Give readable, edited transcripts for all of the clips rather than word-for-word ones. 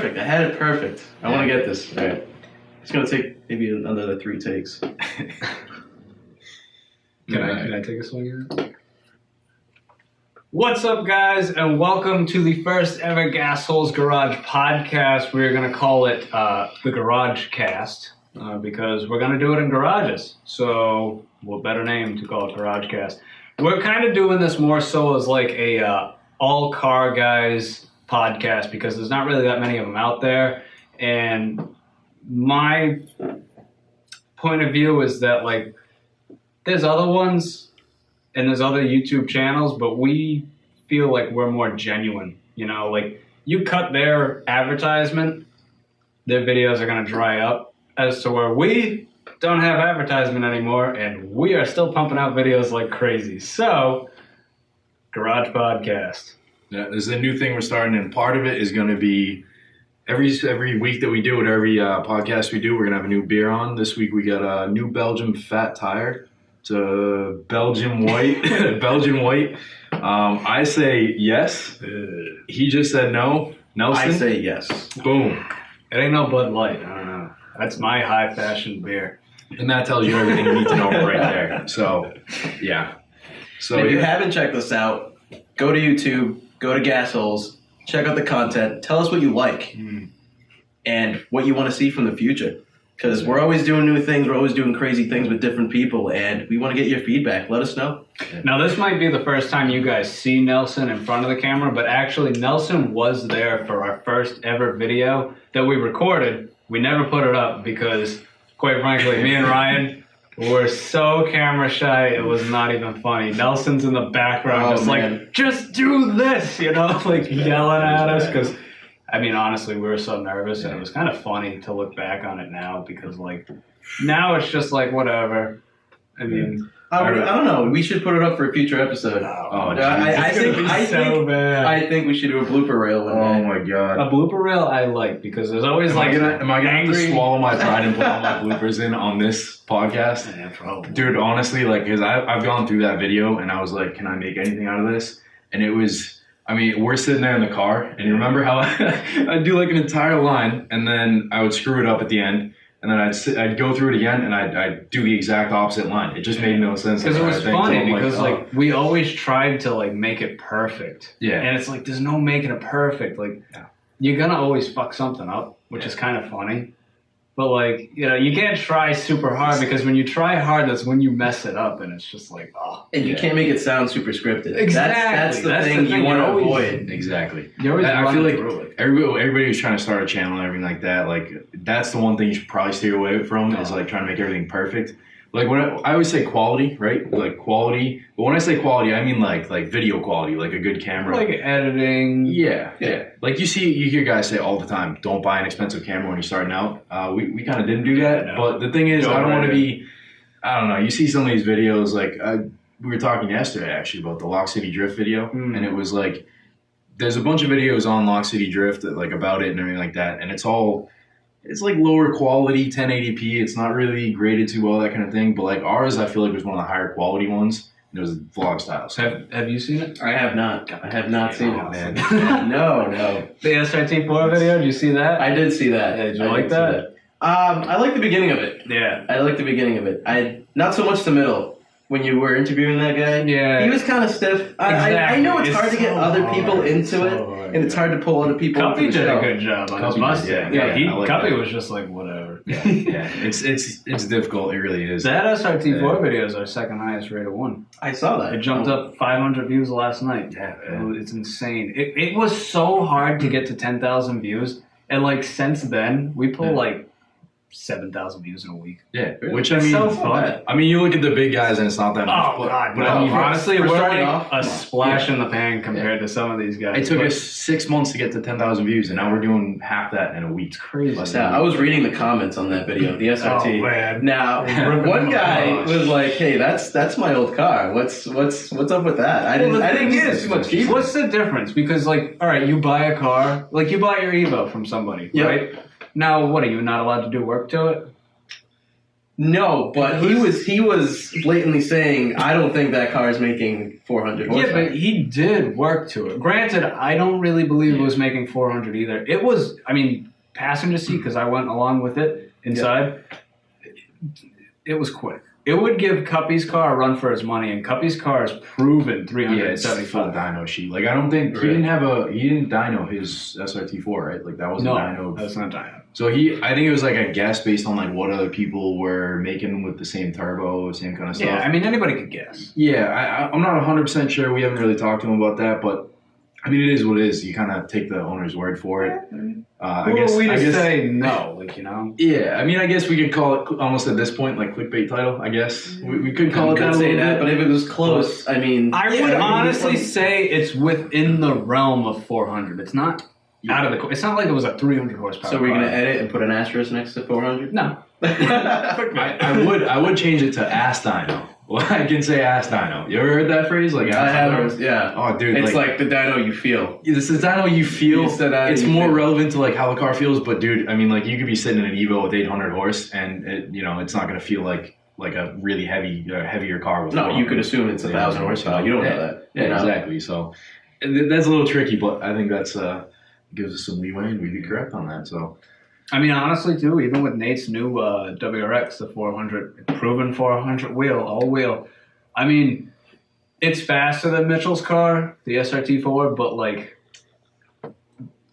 Perfect. I had it perfect. I want to get this. All right. It's going to take maybe another 3 takes. Can I take a swing at it? What's up, guys, and welcome to the first ever Gasholez Garage podcast. We're going to call it the GarageCast because we're going to do it in garages. So, what better name to call it GarageCast? We're kind of doing this more so as like a all car guys podcast because there's not really that many of them out there. And my point of view is that like there's other ones and there's other YouTube channels, but we feel like we're more genuine. You know, like you cut their advertisement, their videos are going to dry up, as to where we don't have advertisement anymore, and we are still pumping out videos like crazy. So, Garage Podcast. Yeah, there's a new thing we're starting, and part of it is going to be every week that we do it, every podcast we do, we're going to have a new beer on. This week we got a new Belgium Fat Tire. It's a Belgian white. Belgian white. I say yes. He just said no. Nelson? I say yes. Boom. It ain't no Bud Light. I don't know. That's my high fashion beer. And that tells you everything you need to know right there. So, yeah. So if you haven't checked this out, go to YouTube, go to Gasholez, check out the content, tell us what you like and what you want to see from the future. Because we're always doing new things, we're always doing crazy things with different people, and we want to get your feedback. Let us know. Now, this might be the first time you guys see Nelson in front of the camera, but actually Nelson was there for our first ever video that we recorded. We never put it up because, quite frankly, me and Ryan were so camera shy, it was not even funny. Nelson's in the background like, just do this, you know, like yelling at us because... I mean, honestly, we were so nervous, and it was kind of funny to look back on it now because, like, now it's just like, whatever. I mean... I don't know. We should put it up for a future episode. I think we should do a blooper reel one day. Oh, my God. A blooper reel I like because there's always, am I gonna have to swallow my pride and put all my bloopers in on this podcast? Yeah, probably. Dude, honestly, like, because I've gone through that video, and I was like, can I make anything out of this? And it was... I mean, we're sitting there in the car, and you remember how I'd do like an entire line, and then I would screw it up at the end, and then I'd go through it again, and I'd do the exact opposite line. It just made no sense. Because it was funny, because like we always tried to like make it perfect. Yeah. And it's like, there's no making it perfect. Like, you're going to always fuck something up, which is kind of funny. But, like, you know, you can't try super hard because when you try hard, that's when you mess it up, and it's just like, oh. And you can't make it sound super scripted. Exactly. That's the thing you want to avoid. Exactly. You always I feel like everybody who's trying to start a channel and everything like that, like, that's the one thing you should probably stay away from is, like, trying to make everything perfect. Like, when I always say quality, right? Like, quality. But when I say quality, I mean, like video quality, like a good camera. Like editing. Yeah. Like, you hear guys say all the time, don't buy an expensive camera when you're starting out. We kind of didn't do that. No. But the thing is, I don't want to be, I don't know, you see some of these videos, like, we were talking yesterday, actually, about the Lock City Drift video. And it was, like, there's a bunch of videos on Lock City Drift, that, like, about it and everything like that. And it's like lower quality, 1080p. It's not really graded too well, that kind of thing. But like ours, I feel like was one of the higher quality ones. And it was vlog style. So have you seen it? I have not. I have not seen it, man. No. The SRT4 video, did you see that? I did see that. Yeah, did you like that? I like the beginning of it. Yeah. I like the beginning of it. Not so much the middle. When you were interviewing that guy, he was kind of stiff. I know it's hard to get other people into it, and it's hard to pull other people into the show. Cuppy did a good job on his Mustang. Cuppy was just like, whatever. Yeah. It's difficult. It really is. That SRT4 video is our second highest rated one. I saw that. It jumped up 500 views last night. Yeah, it's insane. It was so hard to get to 10,000 views, and like since then, we pull like 7,000 views in a week. Yeah, which I mean, so fun. I mean, you look at the big guys and it's not that much. Oh God! But I mean, honestly, we're like a splash in the pan compared to some of these guys. It took us 6 months to get to 10,000 views, and now we're doing half that in a week. It's crazy. Yeah, I was reading the comments on that video, the SRT. Oh, man. Now, one guy was like, "Hey, that's my old car. What's up with that?" I didn't use too much cheaper. What's the difference? Because like, all right, you buy a car, like you buy your Evo from somebody, right? Now, what are you not allowed to do work to it? No, but he was blatantly saying, I don't think that car is making 400 horsepower. Yeah, but he did work to it. Granted, I don't really believe it was making 400 either. It was, I mean, passenger seat, because I went along with it inside, it was quick. It would give Cuppy's car a run for his money, and Cuppy's car is proven 375. Full dyno sheet. Like I don't think he didn't dyno his SRT4, right? Like that wasn't dyno. That's not dyno. So I think it was like a guess based on like what other people were making with the same turbo, same kind of stuff. Yeah, I mean anybody could guess. Yeah, I'm not 100% sure. We haven't really talked to him about that, but I mean it is what it is. You kind of take the owner's word for it. I guess say no, like Yeah, I mean I guess we could call it almost at this point like clickbait title. I guess we could call it that. Say that, but if it was close, I mean, I would honestly say it's within the realm of 400. It's not. Out of the. It's not like it was a 300 horsepower. So we're gonna edit and put an asterisk next to 400? No. I would change it to ass dyno. Well, I can say ass dyno. You ever heard that phrase? Like I have. Yeah. Oh, dude. It's like the dyno you feel. This is dyno you feel. It's more feel. relevant to like how the car feels. But dude, I mean, like you could be sitting in an Evo with 800 horse, and it's not gonna feel like a really heavier car. With no, you could assume it's 1,000 horsepower. You don't know that. Yeah, exactly. So that's a little tricky, but I think that's gives us some leeway, and we'd be correct on that. So, I mean, honestly, too, even with Nate's new WRX, the 400, proven 400 wheel, all wheel. I mean, it's faster than Mitchell's car, the SRT4, but like,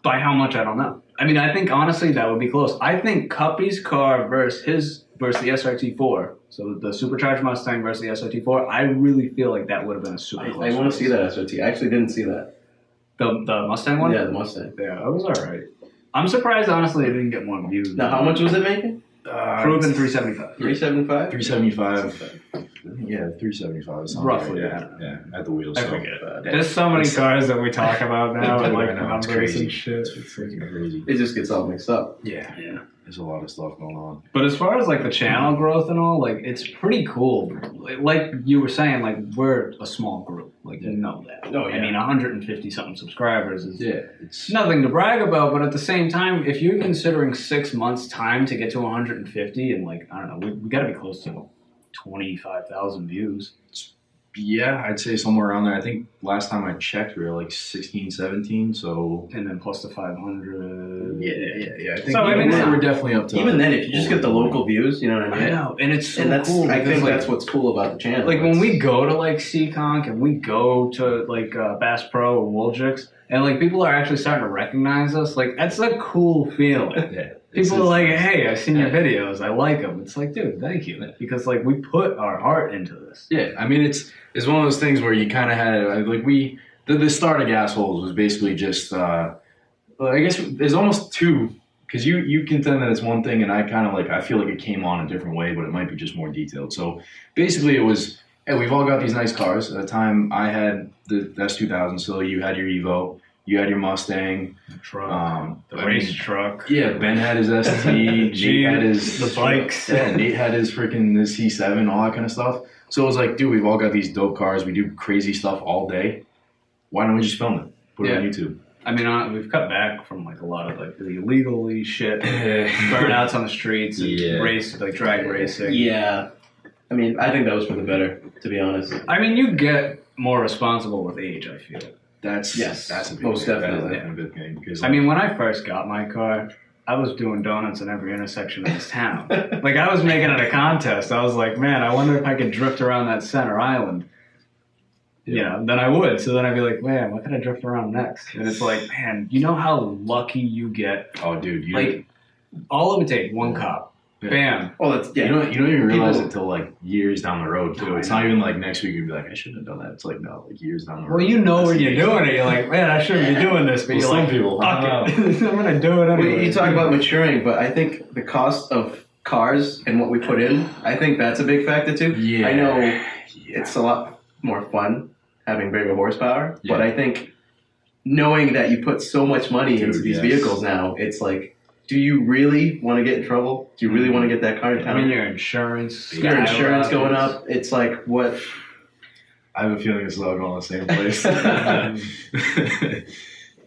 by how much, I don't know. I mean, I think honestly that would be close. I think Cuppy's car versus the SRT4, so the supercharged Mustang versus the SRT4, I really feel like that would have been a super close. I want to see that SRT. I actually didn't see that. The Mustang one? Yeah, the Mustang. Yeah, that was all right. I'm surprised, honestly, it didn't get more views. Now, how much was it making? Proven 375. 375? 375. Yeah, 375. Roughly, yeah, at the wheels. I forget. There's so many cars that we talk about now, and like numbers and shit. It's freaking crazy. It just gets all mixed up. Yeah. There's a lot of stuff going on. But as far as like the channel growth and all, like it's pretty cool. Like you were saying, like we're a small group. Like you know that. Oh, yeah. I mean, 150 something subscribers is it's nothing to brag about. But at the same time, if you're considering 6 months time to get to 150, and like I don't know, we got to be close to 25,000 views. Yeah, I'd say somewhere around there. I think last time I checked, we were like 16, 17. So and then plus the 500. Yeah. I think so, we're definitely up to. Even then, if you just get the local views, you know what I mean? I know, and it's so that's cool. I think like, that's what's cool about the channel. Like when we go to like Seekonk and we go to like Bass Pro or Woljix, and like people are actually starting to recognize us. Like that's a cool feeling. Yeah. People are like, "Hey, I've seen your videos. I like them." It's like, dude, thank you, because like we put our heart into this. Yeah, I mean it's one of those things where you kind of had like the start of Gasholez was basically just I guess there's almost two, because you contend that it's one thing, and I kind of like I feel like it came on a different way, but it might be just more detailed. So basically, it was hey, we've all got these nice cars. At the time, I had the S2000, so you had your Evo. You had your Mustang, the truck, the race truck. Yeah, Ben had his ST. Nate had his the bikes. Yeah, Nate had his freaking C7, all that kind of stuff. So it was like, dude, we've all got these dope cars. We do crazy stuff all day. Why don't we just film it? Put it on YouTube. I mean, we've cut back from like a lot of like the illegally shit burnouts on the streets, and drag racing. Yeah, I mean, I think that was for the better, to be honest. I mean, you get more responsible with age, I feel. That's a big most thing. definitely. That's a big thing. Because, I mean, when I first got my car, I was doing donuts in every intersection of this town. Like, I was making it a contest. I was like, man, I wonder if I could drift around that center island. You know, then I would. So then I'd be like, man, what can I drift around next? And it's like, man, you know how lucky you get? Oh, dude. Like, all it would take, one cop. Bam. Oh, that's You don't even realize it until like years down the road too. It's not even like next week you'd be like, I shouldn't have done that. It's like no, like years down the road. Well, you know when you're doing it, you're like, man, I shouldn't be doing this. But you're some like, people, fuck it. I'm gonna do it anyway. You talk about maturing, but I think the cost of cars and what we put in, I think that's a big factor too. Yeah. I know it's a lot more fun having bigger horsepower, but I think knowing that you put so much money into these vehicles now, it's like, do you really want to get in trouble? Do you really want to get that car in town? I mean, your insurance going up. It's like, what? I have a feeling it's all going the same place.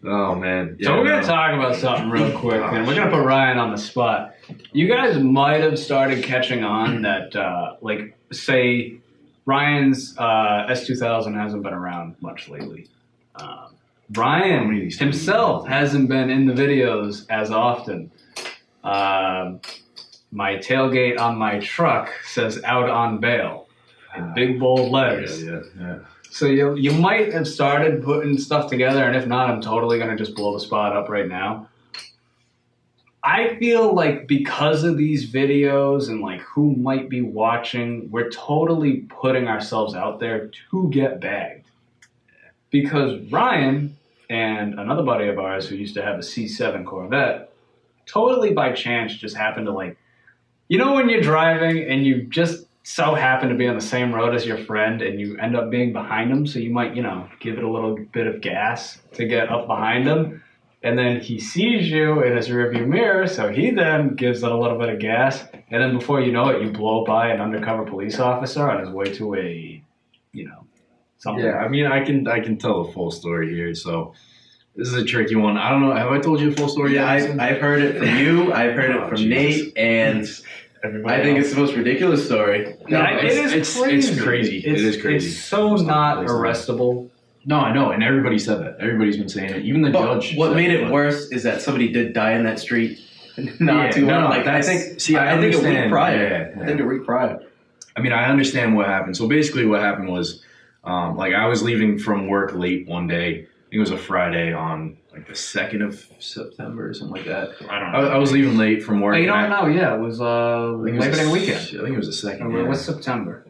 Oh man. So we're gonna talk about something real quick, and we're gonna put Ryan on the spot. You guys might have started catching on that, like, say, Ryan's S2000 hasn't been around much lately. Ryan himself hasn't been in the videos as often. My tailgate on my truck says "out on bail" in big bold letters. Yeah. So you might have started putting stuff together, and if not, I'm totally going to just blow the spot up right now. I feel like because of these videos and like who might be watching, we're totally putting ourselves out there to get bagged. Because Ryan and another buddy of ours who used to have a C7 Corvette, totally by chance just happened to like, you know when you're driving and you just so happen to be on the same road as your friend and you end up being behind him, so you might, give it a little bit of gas to get up behind him, and then he sees you in his rearview mirror, so he then gives it a little bit of gas, and then before you know it, you blow by an undercover police officer on his way to a, something. Yeah, I mean, I can tell the full story here, so this is a tricky one. I don't know, have I told you the full story yet? Yeah, I've heard it from you, I've heard it from Jesus. Nate, and I think it's the most ridiculous story. No, it's crazy. It is crazy. It's so not arrestable. No, I know, and everybody said that. Everybody's been saying it. Even the judge. What said made it but- worse is that somebody did die in that street. I think a week prior. Yeah. I think a week prior. I mean, I understand what happened. So basically, what happened was, I was leaving from work late one day. I think it was a Friday on like the 2nd of September or something like that. I don't know. I was leaving late from work. You don't know? Yeah, it was Labor Day weekend. I think it was the 2nd. What's September?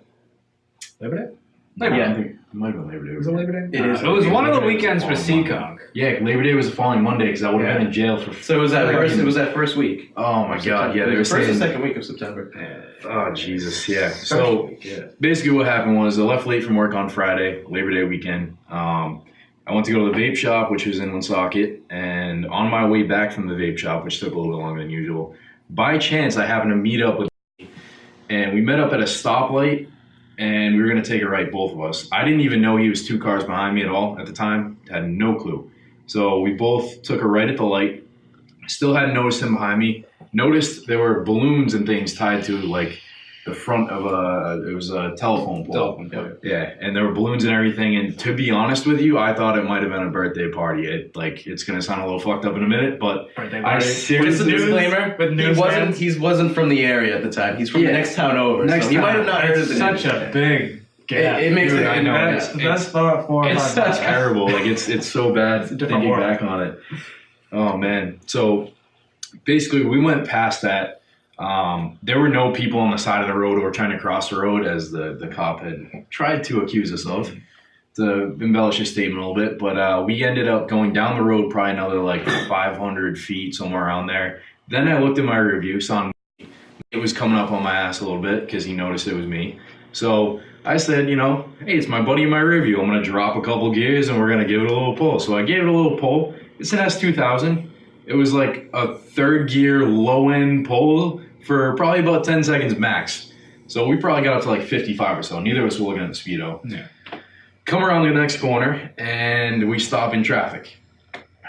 Labor Day? Yeah, I think it might have been Labor Day. Was it Labor Day? It is. It was one of the weekends for Seacock. Yeah, Labor Day was the following Monday because I would have been in jail for. So it was that first week. Oh my God! Yeah, they were first saying and second week of September. Oh Jesus! Yeah. So basically, what happened was I left late from work on Friday, Labor Day weekend. I went to go to the vape shop, which was in Woonsocket, and on my way back from the vape shop, which took a little bit longer than usual, by chance I happened to meet up with, and we met up at a stoplight. And we were going to take a right, both of us. I didn't even know he was 2 cars behind me at all at the time. Had no clue. So we both took a right at the light. Still hadn't noticed him behind me. Noticed there were balloons and things tied to like the front of it was a telephone pole. Yeah, and there were balloons and everything. And to be honest with you, I thought it might have been a birthday party. It's going to sound a little fucked up in a minute, but I seriously... Disclaimer, he wasn't from the area at the time. He's from the next town over. So he might have not heard of the Such a big gap. It makes it... I know. That's 4 or 5 It's miles. terrible. Like it's so bad thinking back on it. Oh man. So basically we went past that. There were no people on the side of the road or trying to cross the road, as the cop had tried to accuse us of, to embellish his statement a little bit. But we ended up going down the road probably another like 500 feet, somewhere around there. Then I looked at my review, saw it was coming up on my ass a little bit because he noticed it was me. So I said, hey, it's my buddy in my review. I'm going to drop a couple gears and we're going to give it a little pull. So I gave it a little pull. It's an S2000. It was like a 3rd gear low end pull for probably about 10 seconds max. So we probably got up to like 55 or so. Neither of us were looking at the speedo. Yeah. Come around the next corner and we stop in traffic.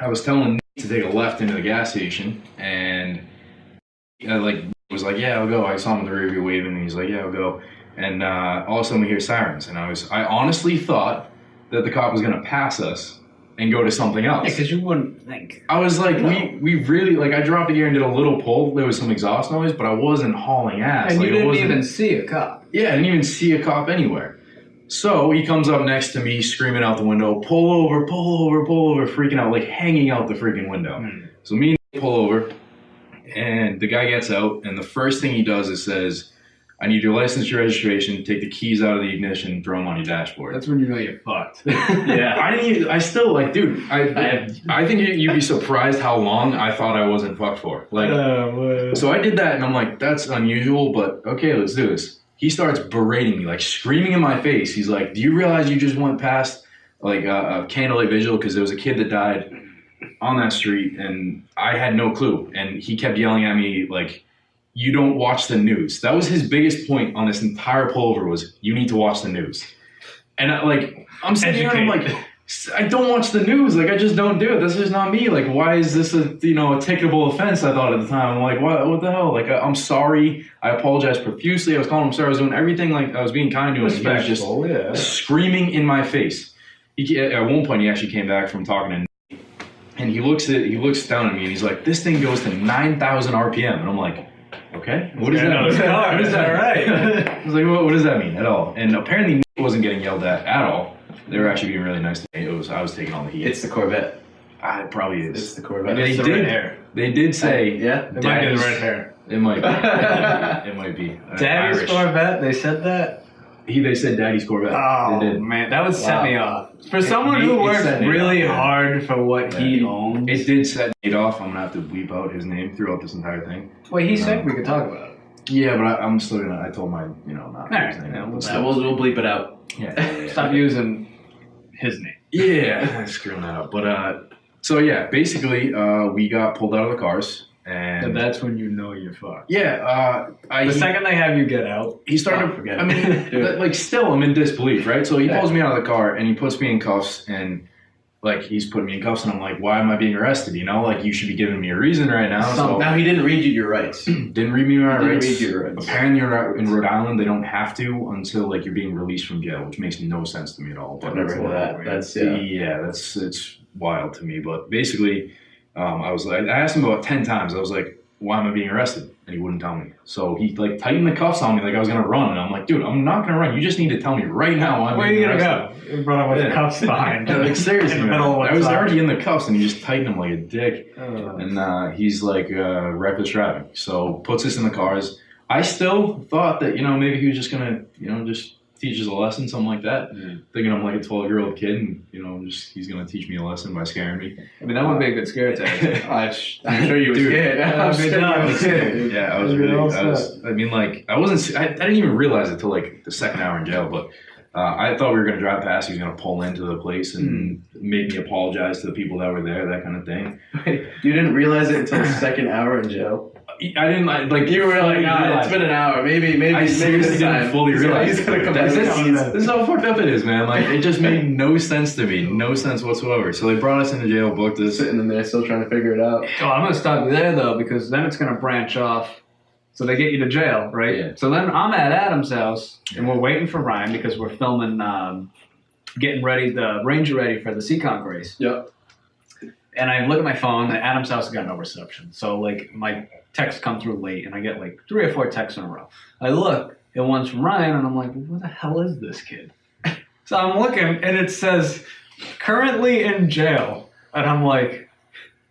I was telling Nate to take a left into the gas station, and I was like, yeah, I'll go. I saw him in the rearview waving, and he's like, yeah, I'll go. And all of a sudden we hear sirens, and I honestly thought that the cop was gonna pass us and go to something else. Yeah, because you wouldn't think. I was like, we really, like, I dropped the gear and did a little pull. There was some exhaust noise, but I wasn't hauling ass. And like, you didn't even see a cop. Yeah, I didn't even see a cop anywhere. So he comes up next to me, screaming out the window, pull over, freaking out, like hanging out the freaking window. So me and Nate pull over, and the guy gets out, and the first thing he does is says, I need your license, your registration, take the keys out of the ignition, throw them on your dashboard. That's when you know you're fucked. Yeah. I still, like, dude, I think you'd be surprised how long I thought I wasn't fucked for. Like, so I did that, and I'm like, that's unusual, but okay, let's do this. He starts berating me, like screaming in my face. He's like, do you realize you just went past like a candlelight vigil because there was a kid that died on that street, and I had no clue. And he kept yelling at me like, you don't watch the news. That was his biggest point on this entire pullover was, you need to watch the news. And I'm sitting there and I'm like, I don't watch the news. Like, I just don't do it. That's just not me. Like, why is this a ticketable offense? I thought at the time. I'm like, what the hell? Like, I'm sorry. I apologize profusely. I was calling him sorry. I was doing everything. Like, I was being kind to him. He was just screaming in my face. At one point, he actually came back from talking to me, and he looks down at me, and he's like, this thing goes to 9,000 RPM. And I'm like, okay, what does that mean? What is that, right? I was like, what does that mean at all? And apparently, Nate wasn't getting yelled at all. They were actually being really nice to me. I was taking all the heat. It's the Corvette. It probably is. It's the Corvette. They the red hair. They did say, yeah, It might be the red hair. It might be. It might be. Daddy's Irish. Corvette. They said that. They said Daddy's Corvette. Oh They did. man, that would set me off. For someone who works really hard for what he owns. It did set Nate off. I'm gonna have to bleep out his name throughout this entire thing. Wait, he said we could talk about it. Yeah, but I'm still gonna. I told my not his name. We'll bleep it out. Yeah. Stop using his name. Yeah, I'm screwing that up. But so yeah, basically, we got pulled out of the cars, and that's when you know you're fucked. Yeah, the second they have you get out, he started. Forget it. I mean, like, still, I'm in disbelief, right? So he pulls me out of the car and he puts me in cuffs, and like he's putting me in cuffs, and I'm like, why am I being arrested? Like, you should be giving me a reason right now. So now he didn't read you your rights. Didn't read me my rights. Read your rights. Apparently, in Rhode Island, they don't have to until like you're being released from jail, which makes no sense to me at all. But I've never heard of that. That's it's wild to me. But basically, I was like, I asked him about 10 times. I was like, why am I being arrested? And he wouldn't tell me. So he like tightened the cuffs on me like I was gonna run, and I'm like, dude, I'm not gonna run. You just need to tell me right now why I'm being arrested. Where are you gonna go? Run up with the cuffs behind. Like, seriously, man. I was already in the cuffs, and he just tightened them like a dick. Oh. And he's like reckless driving. So puts us in the cars. I still thought that maybe he was just gonna just teach us a lesson, something like that. Thinking I'm like a 12-year-old kid, and he's gonna teach me a lesson by scaring me. I mean, that would be a good scare tactic. I'm sure you were scared. I'm sure you were scared. Yeah, I was really. I didn't even realize it till like the second hour in jail, but. I thought we were going to drive past. He was going to pull into the place and make me apologize to the people that were there, that kind of thing. You didn't realize it until the second hour in jail? I didn't like. You were like, it's been an hour. Maybe. I seriously didn't fully realize. He's gonna come this back. is how fucked up it is, man. Like, it just made no sense to me, no sense whatsoever. So they brought us into jail, booked us, sitting in there still trying to figure it out. Oh, I'm gonna stop you there though, because then it's gonna branch off. So they get you to jail, right? Yeah. So then I'm at Adam's house, and we're waiting for Ryan because we're filming, getting ready, the Ranger ready for the Seacon race. Yep. And I look at my phone, and Adam's house has got no reception. So, like, my texts come through late, and I get, like, 3 or 4 texts in a row. I look, and one's from Ryan, and I'm like, what the hell is this kid? So I'm looking, and it says, currently in jail. And I'm like,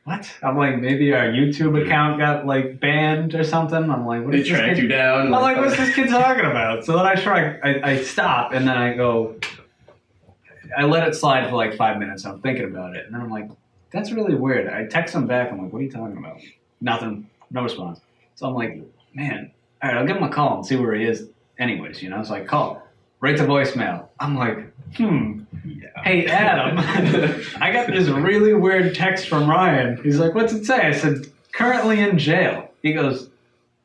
what? I'm like, maybe our YouTube account got like banned or something. I'm like, what they is this tracked kid? you down. I'm like, what's this kid talking about? So then I stop, and then I go, I let it slide for like 5 minutes. I'm thinking about it, and then I'm like, that's really weird. I text him back. I'm like, what are you talking about? Nothing. No response. So I'm like, man, all right, I'll give him a call and see where he is anyways, So I call, right to voicemail. I'm like, hey, Adam, I got this really weird text from Ryan. He's like, what's it say? I said, currently in jail. He goes,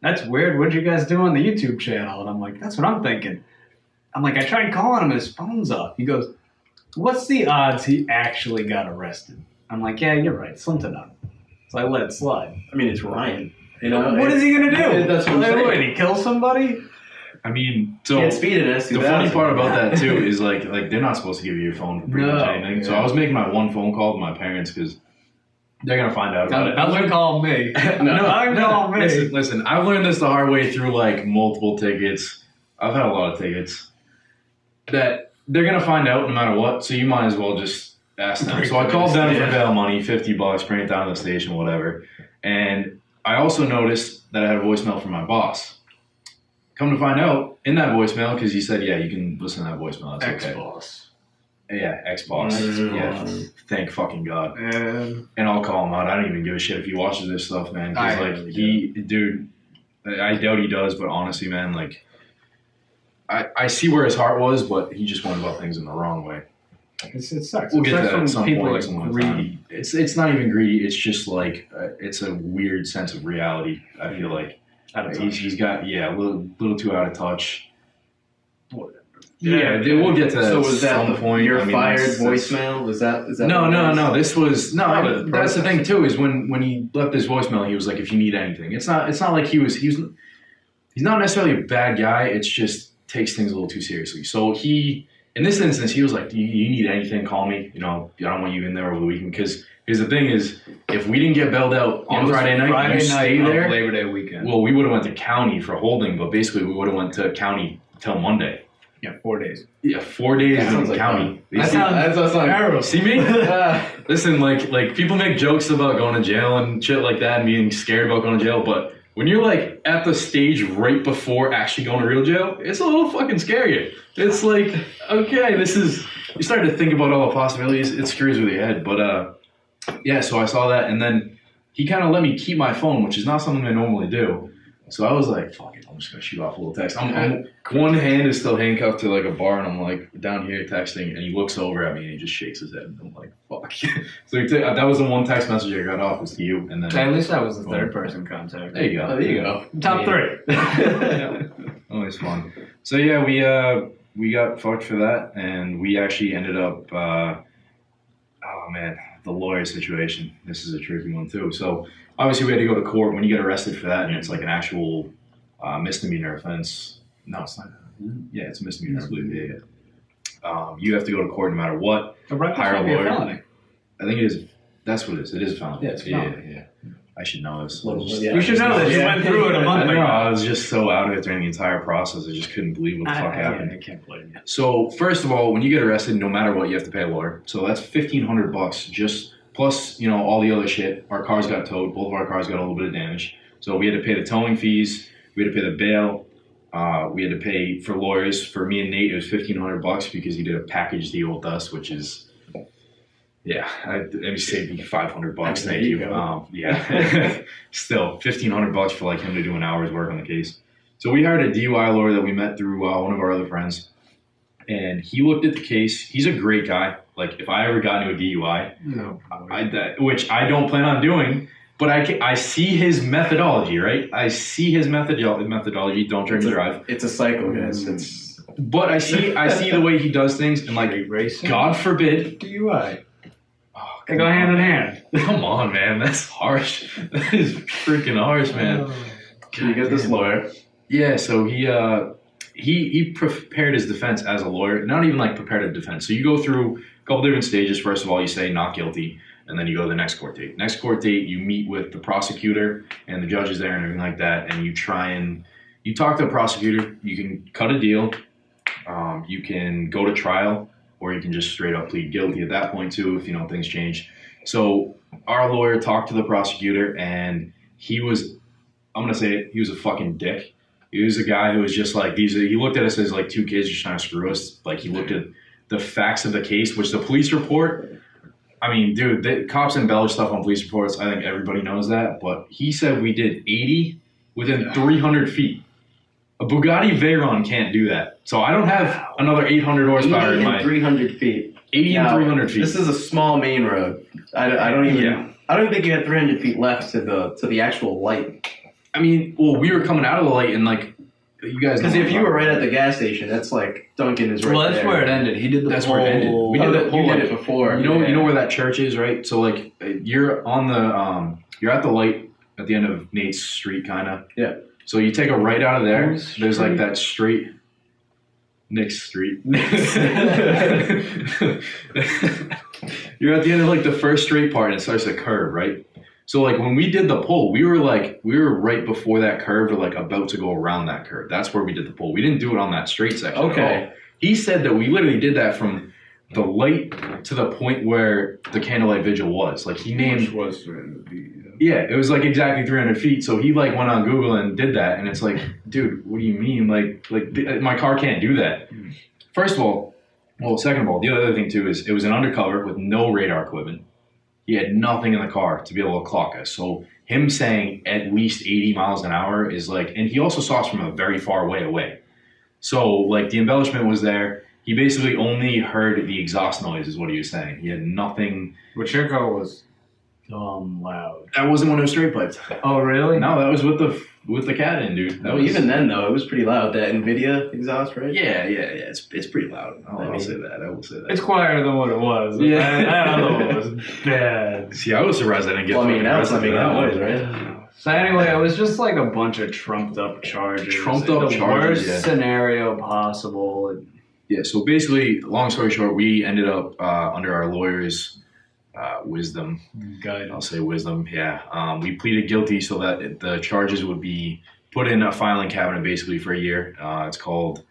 that's weird. What'd you guys do on the YouTube channel? And I'm like, that's what I'm thinking. I'm like, I tried calling him. His phone's off. He goes, what's the odds he actually got arrested? I'm like, yeah, you're right. Something up. So I let it slide. I mean, it's Ryan. What is he going to do? That's what I'm saying. Did he kill somebody? I mean, so can't speed in S2000. The funny part about that too is like they're not supposed to give you your phone for pretty much anything. Yeah. So I was making my one phone call to my parents because they're gonna find out about it. Don't call me. Don't call me. Listen, I've learned this the hard way through like multiple tickets. I've had a lot of tickets that they're gonna find out no matter what. So you might as well just ask them. So I called them for bail money, $50, bring it down to the station, whatever. And I also noticed that I had a voicemail from my boss. Come to find out, in that voicemail, because he said, yeah, you can listen to that voicemail. That's Ex-boss. Okay. Yeah, ex-boss. Yeah, thank fucking God. And I'll call him out. I don't even give a shit if he watches this stuff, man. Because, I doubt he does, but honestly, man, like, I see where his heart was, but he just went about things in the wrong way. It sucks. We'll get to that at some people point. Are greedy. It's not even greedy. It's just like, it's a weird sense of reality, I feel like. He's got a little too out of touch. Yeah, we'll get to that. So was that some the point. You're fired that's- voicemail? Is that? No. This was Part of the That's the thing process. too. Is when he left his voicemail, he was like, "If you need anything." It's not like he's not necessarily a bad guy. It's just takes things a little too seriously. So in this instance, he was like, "You need anything? Call me. I don't want you in there over the weekend." Because here's the thing: is if we didn't get bailed out on Friday night, you stay there. Labor Day weekend. Well, we would have went to county for holding, but basically we would have went to county till Monday. Yeah, 4 days. Yeah, 4 days That in sounds like county. That sounds terrible. See me? Listen, like people make jokes about going to jail and shit like that and being scared about going to jail, but when you're like at the stage right before actually going to real jail, it's a little fucking scary. It's like, okay, you start to think about all the possibilities, it screws with your head. But yeah, so I saw that, and then he kind of let me keep my phone, which is not something I normally do. So I was like, fuck it, I'm just gonna shoot off a little text. One hand is still handcuffed to like a bar, and I'm like down here texting, and he looks over at me and he just shakes his head, and I'm like, fuck. So that was the one text message I got off, was to you, and then At least that was the third person contact. there you go. Oh, there you go. Top three. Always fun. So yeah, we got fucked for that, and we actually ended up. Oh man, the lawyer situation. This is a tricky one too. So obviously we had to go to court. When you get arrested for that, and it's like an actual misdemeanor offense. No, it's not. Yeah, it's a misdemeanor. I believe. Yeah. You have to go to court no matter what. A record Hire a can't be a lawyer. felony. I think it is. That's what it is. It is a felony. Yeah, it's a felony. Yeah. I should know this. You should know this. You went through it a month I ago. know. I was just so out of it during the entire process. I just couldn't believe what the fuck happened. I can't blame you. So first of all, when you get arrested, no matter what, you have to pay a lawyer. So that's $1,500 just plus all the other shit. Our cars got towed. Both of our cars got a little bit of damage. So we had to pay the towing fees. We had to pay the bail. We had to pay for lawyers. For me and Nate, it was $1,500 because he did a package deal with us, which is. Yeah, it saved me $500. Thank you. Yeah, still $1,500 for like him to do an hour's work on the case. So we hired a DUI lawyer that we met through one of our other friends, and he looked at the case. He's a great guy. Like if I ever got into a DUI, which I don't plan on doing, but I see his methodology. Right, I see his methodology. Don't drink and drive. It's a cycle, guys. But I see the way he does things, and like Racing? God forbid. DUI. Oh, They go hand in hand. Come on, man. That's harsh. That is freaking harsh, man. Can you get this lawyer? Yeah, so he prepared his defense as a lawyer. Not even like prepared a defense. So you go through a couple different stages. First of all, you say not guilty, and then you go to the next court date. Next court date, you meet with the prosecutor and the judges there and everything like that, and you talk to the prosecutor. You can cut a deal. You can go to trial, or you can just straight up plead guilty at that point too, if things change. So our lawyer talked to the prosecutor, and he was a fucking dick. He was a guy who was just like he looked at us as like two kids just trying to screw us. Like he looked at the facts of the case, which the police report. I mean, dude, the cops embellish stuff on police reports. I think everybody knows that. But he said we did 80 within 300 feet. A Bugatti Veyron can't do that. So I don't have another 800 horsepower 80 in my 300 feet. 80 and 300 feet. This is a small main road. I don't even think you had 300 feet left to the actual light. I mean, well, we were coming out of the light, and like you guys. Because if you were right at the gas station, that's like Dunkin' is right there. Well, that's where it ended. He did the That's where it ended. We did you did it before. You know where that church is, right? So like you're on the you're at the light at the end of Nate's street, kind of. Yeah. So you take a right out of there. Nick's There's like Street? that straight. Nick's Street. You're at the end of like the first straight part, and it starts to curve, right? So like when we did the pull, we were right before that curve, or like about to go around that curve. That's where we did the pull. We didn't do it on that straight section. Okay. At all. He said that we literally did that from the light to the point where the candlelight vigil was. Like he named. Which was 300 feet. Yeah, it was like exactly 300 feet. So he like went on Google and did that, and it's like, dude, what do you mean? Like my car can't do that. First of all, second of all, the other thing too is it was an undercover with no radar equipment. He had nothing in the car to be able to clock us. So him saying at least 80 miles an hour is like, and he also saw us from a very far way away. So like the embellishment was there. He basically only heard the exhaust noise is what he was saying. He had nothing. Which your car was Dumb loud. That wasn't when it was straight piped. Oh, really? No, that was with the cat in, dude. That was, even then though, it was pretty loud. That NVIDIA exhaust, right? Yeah. It's pretty loud. I'll say that. I will say that. It's quieter than what it was. Yeah. I don't know. It was bad. See, I was surprised I didn't get. Well, I mean, now it's not making that noise, one. right? So anyway, it was just like a bunch of trumped up charges. The worst scenario possible. Yeah. So basically, long story short, we ended up under our lawyers' wisdom. Guidance. I'll say wisdom. Yeah. We pleaded guilty so that the charges would be put in a filing cabinet basically for a year. It's called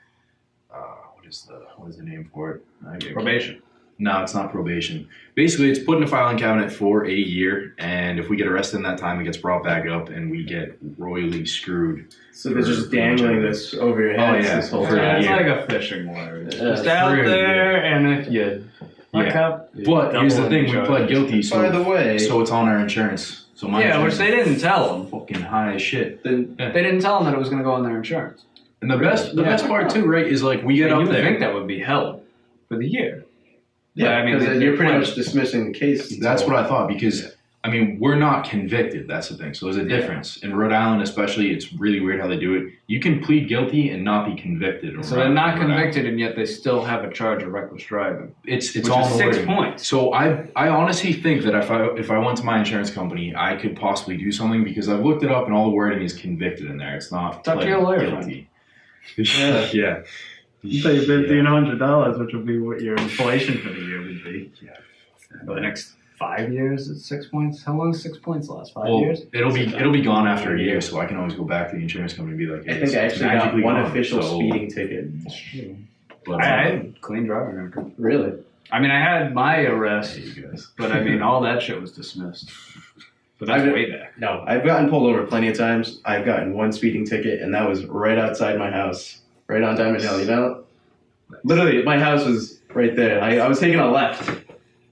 what is the name for it? Probation. No, it's not probation. Basically, it's put in a filing cabinet for a year, and if we get arrested in that time, it gets brought back up, and we get royally screwed. So they're just dangling this over your head this whole time. Yeah, it's Yeah. like a fishing wire. It's Yeah, just out for a there, and if you fuck Yeah. up, But here's the thing: we double pled guilty, By the way, so it's on our insurance. So my Yeah, which insurance they didn't tell them. fucking high as shit. then They didn't tell them that it was going to go on their insurance. And the best part too, right, is like we get You up would there. think that would be held for the year. yeah, I mean, because they- you're pretty they- much dismissing the case. That's what I thought because I mean we're not convicted. That's the thing. So there's a difference in Rhode Island, especially. It's really weird how they do it. You can plead guilty and not be convicted. So they're not convicted, and yet they still have a charge of reckless driving. It's Which all is in the 6 wording. points. So I honestly think that if I went to my insurance company, I could possibly do something because I've looked it up and all the wording is convicted in there. It's not Talk to pled your lawyer, guilty. Yeah. Yeah. You pay $1,500, which would be what your inflation for the year would be. Yeah. For the next 5 years, it's 6 points. How long does 6 points last? 5 Well, years? it'll be gone after a year, so I can always go back to the insurance company and be like, hey, I think I it's actually got magically one gone, official so- speeding ticket. But, I had clean driving record. Really? I mean, I had my arrest, hey, you guys. but I mean, all that shit was dismissed. But that's way back. No, I've gotten pulled over plenty of times. I've gotten one speeding ticket, and that was right outside my house, right on Diamond Hill. You know, literally, my house was right there. I was taking a left,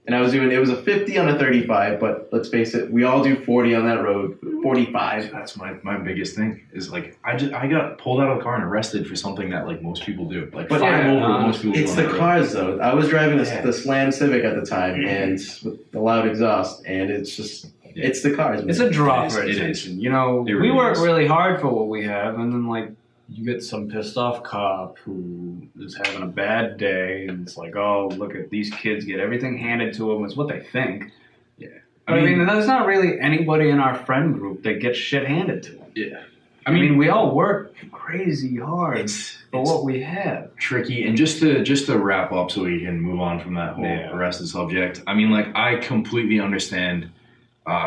and I was doing. It was a 50 on a 35, but let's face it, we all do 40 on that road. 45. That's my biggest thing is like I got pulled out of the car and arrested for something that like most people do. Like But five yeah, over what most people It's do. the on road. cars, though. I was driving Yeah. the Slam Civic at the time, and with the loud exhaust, and it's just. Yeah. It's the cars. It's a draw It is, for it is. attention. You know, It we really work is. really hard for what we have, and then like you get some pissed off cop who is having a bad day, and it's like, oh, look at these kids get everything handed to them. It's what they think. Yeah. But I mean, there's not really anybody in our friend group that gets shit handed to them. Yeah. I mean, we all work crazy hard It's for what we have. tricky. And just to wrap up so we can move on from that whole arrested subject. I mean, like I completely understand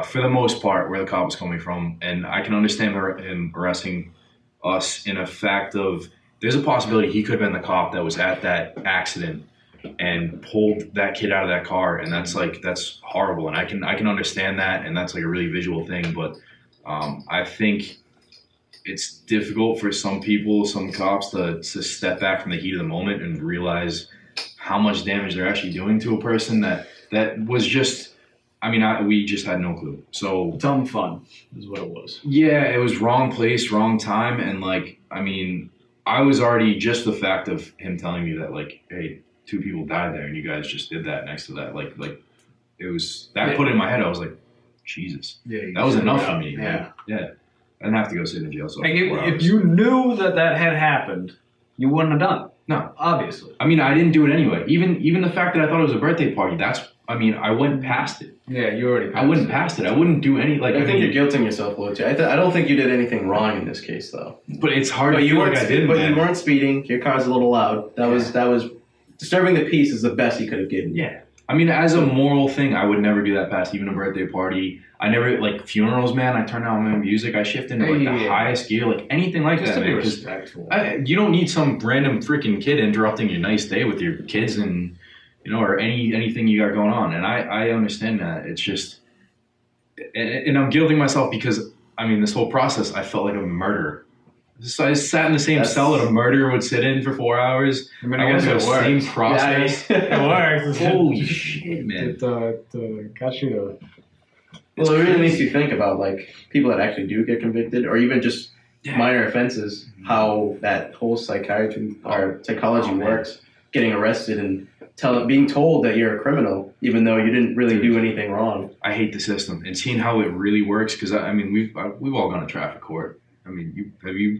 for the most part where the cop was coming from, and I can understand him arresting us in a fact of there's a possibility he could have been the cop that was at that accident and pulled that kid out of that car, and that's horrible, and I can understand that, and that's like a really visual thing, but I think it's difficult for some people, some cops to step back from the heat of the moment and realize how much damage they're actually doing to a person that was just, I mean, we just had no clue. So Dumb fun is what it was. yeah, it was wrong place, wrong time, and like, I mean, I was already just the fact of him telling me that like, hey, 2 people died there, and you guys just did that next to that, like it was that put it in my head. I was like, Jesus, that was enough for me. Yeah. Yeah. I didn't have to go sit in jail. So Like if you knew that had happened, you wouldn't have done it. No, Obviously. I mean, I didn't do it anyway. Even the fact that I thought it was a birthday party, I went past it. Yeah, you already. I wouldn't past it. I wouldn't do any like. I think you're guilting yourself a little too. I don't think you did anything wrong in this case, though. But it's hard. But to you feel weren't. like I did, But man. you weren't speeding. Your car's a little loud. That was disturbing the peace is the best he could have given. Yeah. I mean, as a moral thing, I would never do that past even a birthday party. I never like funerals, man. I turn on my music. I shift into like the highest gear, like anything like Just that, to be man. 'Cause respectful. you don't need some random freaking kid interrupting your nice day with your kids and or anything you got going on. And I understand that. It's just, and I'm guilting myself because I mean this whole process I felt like a murderer. So I sat in the same cell that a murderer would sit in for 4 hours. I mean, I I went guess through it the same works. process. It works. Holy shit, man! It got you to. Well, it really makes you think about like people that actually do get convicted, or even just minor offenses. How that whole psychiatry or psychology works. Getting arrested and being told that you're a criminal, even though you didn't really do anything wrong. I hate the system and seeing how it really works. Because I mean, we've all gone to traffic court. I mean,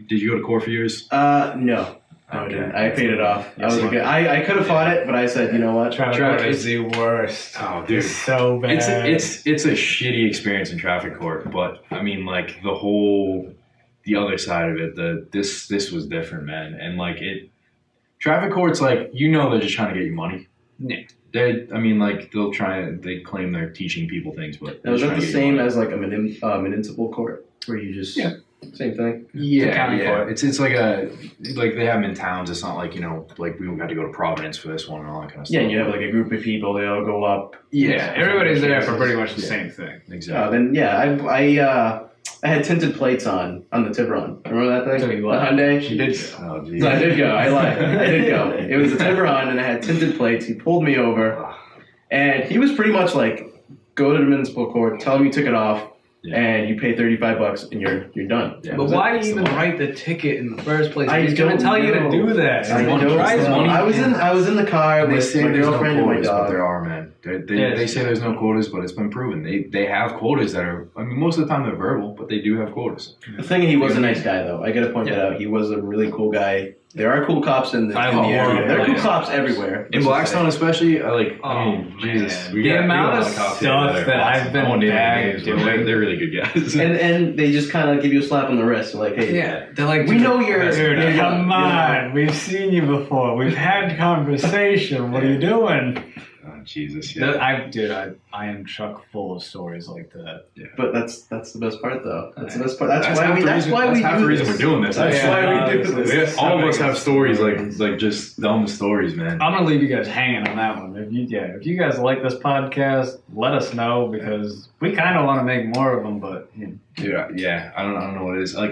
did you go to court for yours? No. Okay. I paid it off. I could have fought it, but I said, you know what? Traffic is the worst. Oh, dude, it's so bad. It's a shitty experience in traffic court. But I mean, like the other side of it, this was different, man. And like traffic court's like, they're just trying to get you money. Yeah. They claim they're teaching people things, but Now, is that the same as like a municipal court where you just same thing? Yeah. It's like they have them in towns. It's not like like we got to go to Providence for this one and all that kind of stuff. Yeah, you have like a group of people. They all go up. Yeah, everybody's there for pretty much the same thing. Exactly. I had tinted plates on the Tiburon. Remember that thing? The Hyundai? You did. Oh, geez. So I did go. I lied. I did go. It was a Tiburon, and I had tinted plates. He pulled me over, and he was pretty much like, "Go to the municipal court. Tell him you took it off, and you pay $35, and you're done." Yeah, but why do you even write the ticket in the first place? He's going to tell you to do that. I was in the car with my girlfriend and my dog. But there are, man. They say there's no quotas, but it's been proven. They have quotas that are, I mean, most of the time they're verbal, but they do have quotas. The thing, he was a nice guy, though. I got to point that out. He was a really cool guy. There are cool cops in the area. There are cool cops everywhere. In Blackstone, especially, Jesus. The amount of stuff that I've been bagged doing. They're really good guys. And they just kind of give you a slap on the wrist. Like, hey, they're like, we know you're... Dude, come on. We've seen you before. We've had conversation. What are you doing? Oh, Jesus, I am chock full of stories like that. Yeah. But that's the best part, though. That's the best part. That's half the reason we're doing this. That's why we do this. All of us have stories like just dumb stories, man. I'm gonna leave you guys hanging on that one. If you guys like this podcast, let us know because we kind of want to make more of them, but. Dude, I don't know what it is. Like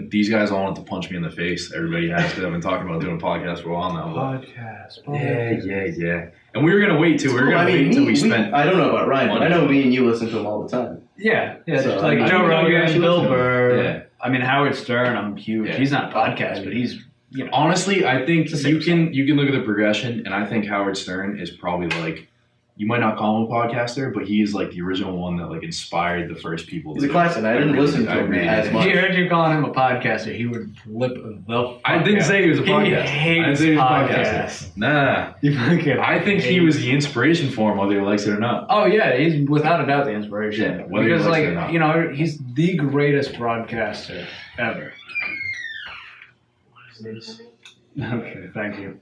these guys all wanted to punch me in the face. Everybody has because I've been talking about doing a podcast for a while now. Podcast. Yeah. And we were gonna wait till we spent. I don't know about Ryan, but I know me and you listen to him all the time. Yeah. So, just like Joe Rogan, Bill Burr. Yeah. I mean Howard Stern. I'm huge. He's not a podcast, but he's. Honestly, I think you can look at the progression, and I think Howard Stern is probably like. You might not call him a podcaster, but he is like the original one that like inspired the first people. He's a classic. I didn't listen to him as much. If he heard you calling him a podcaster, he would flip the. I didn't say he was a podcast. He hates podcasts. Nah. I think he was the inspiration for him, whether he likes it or not. Oh yeah, he's without a doubt the inspiration. Yeah, whether he likes it or not. He's the greatest broadcaster ever. What is this? Okay, thank you.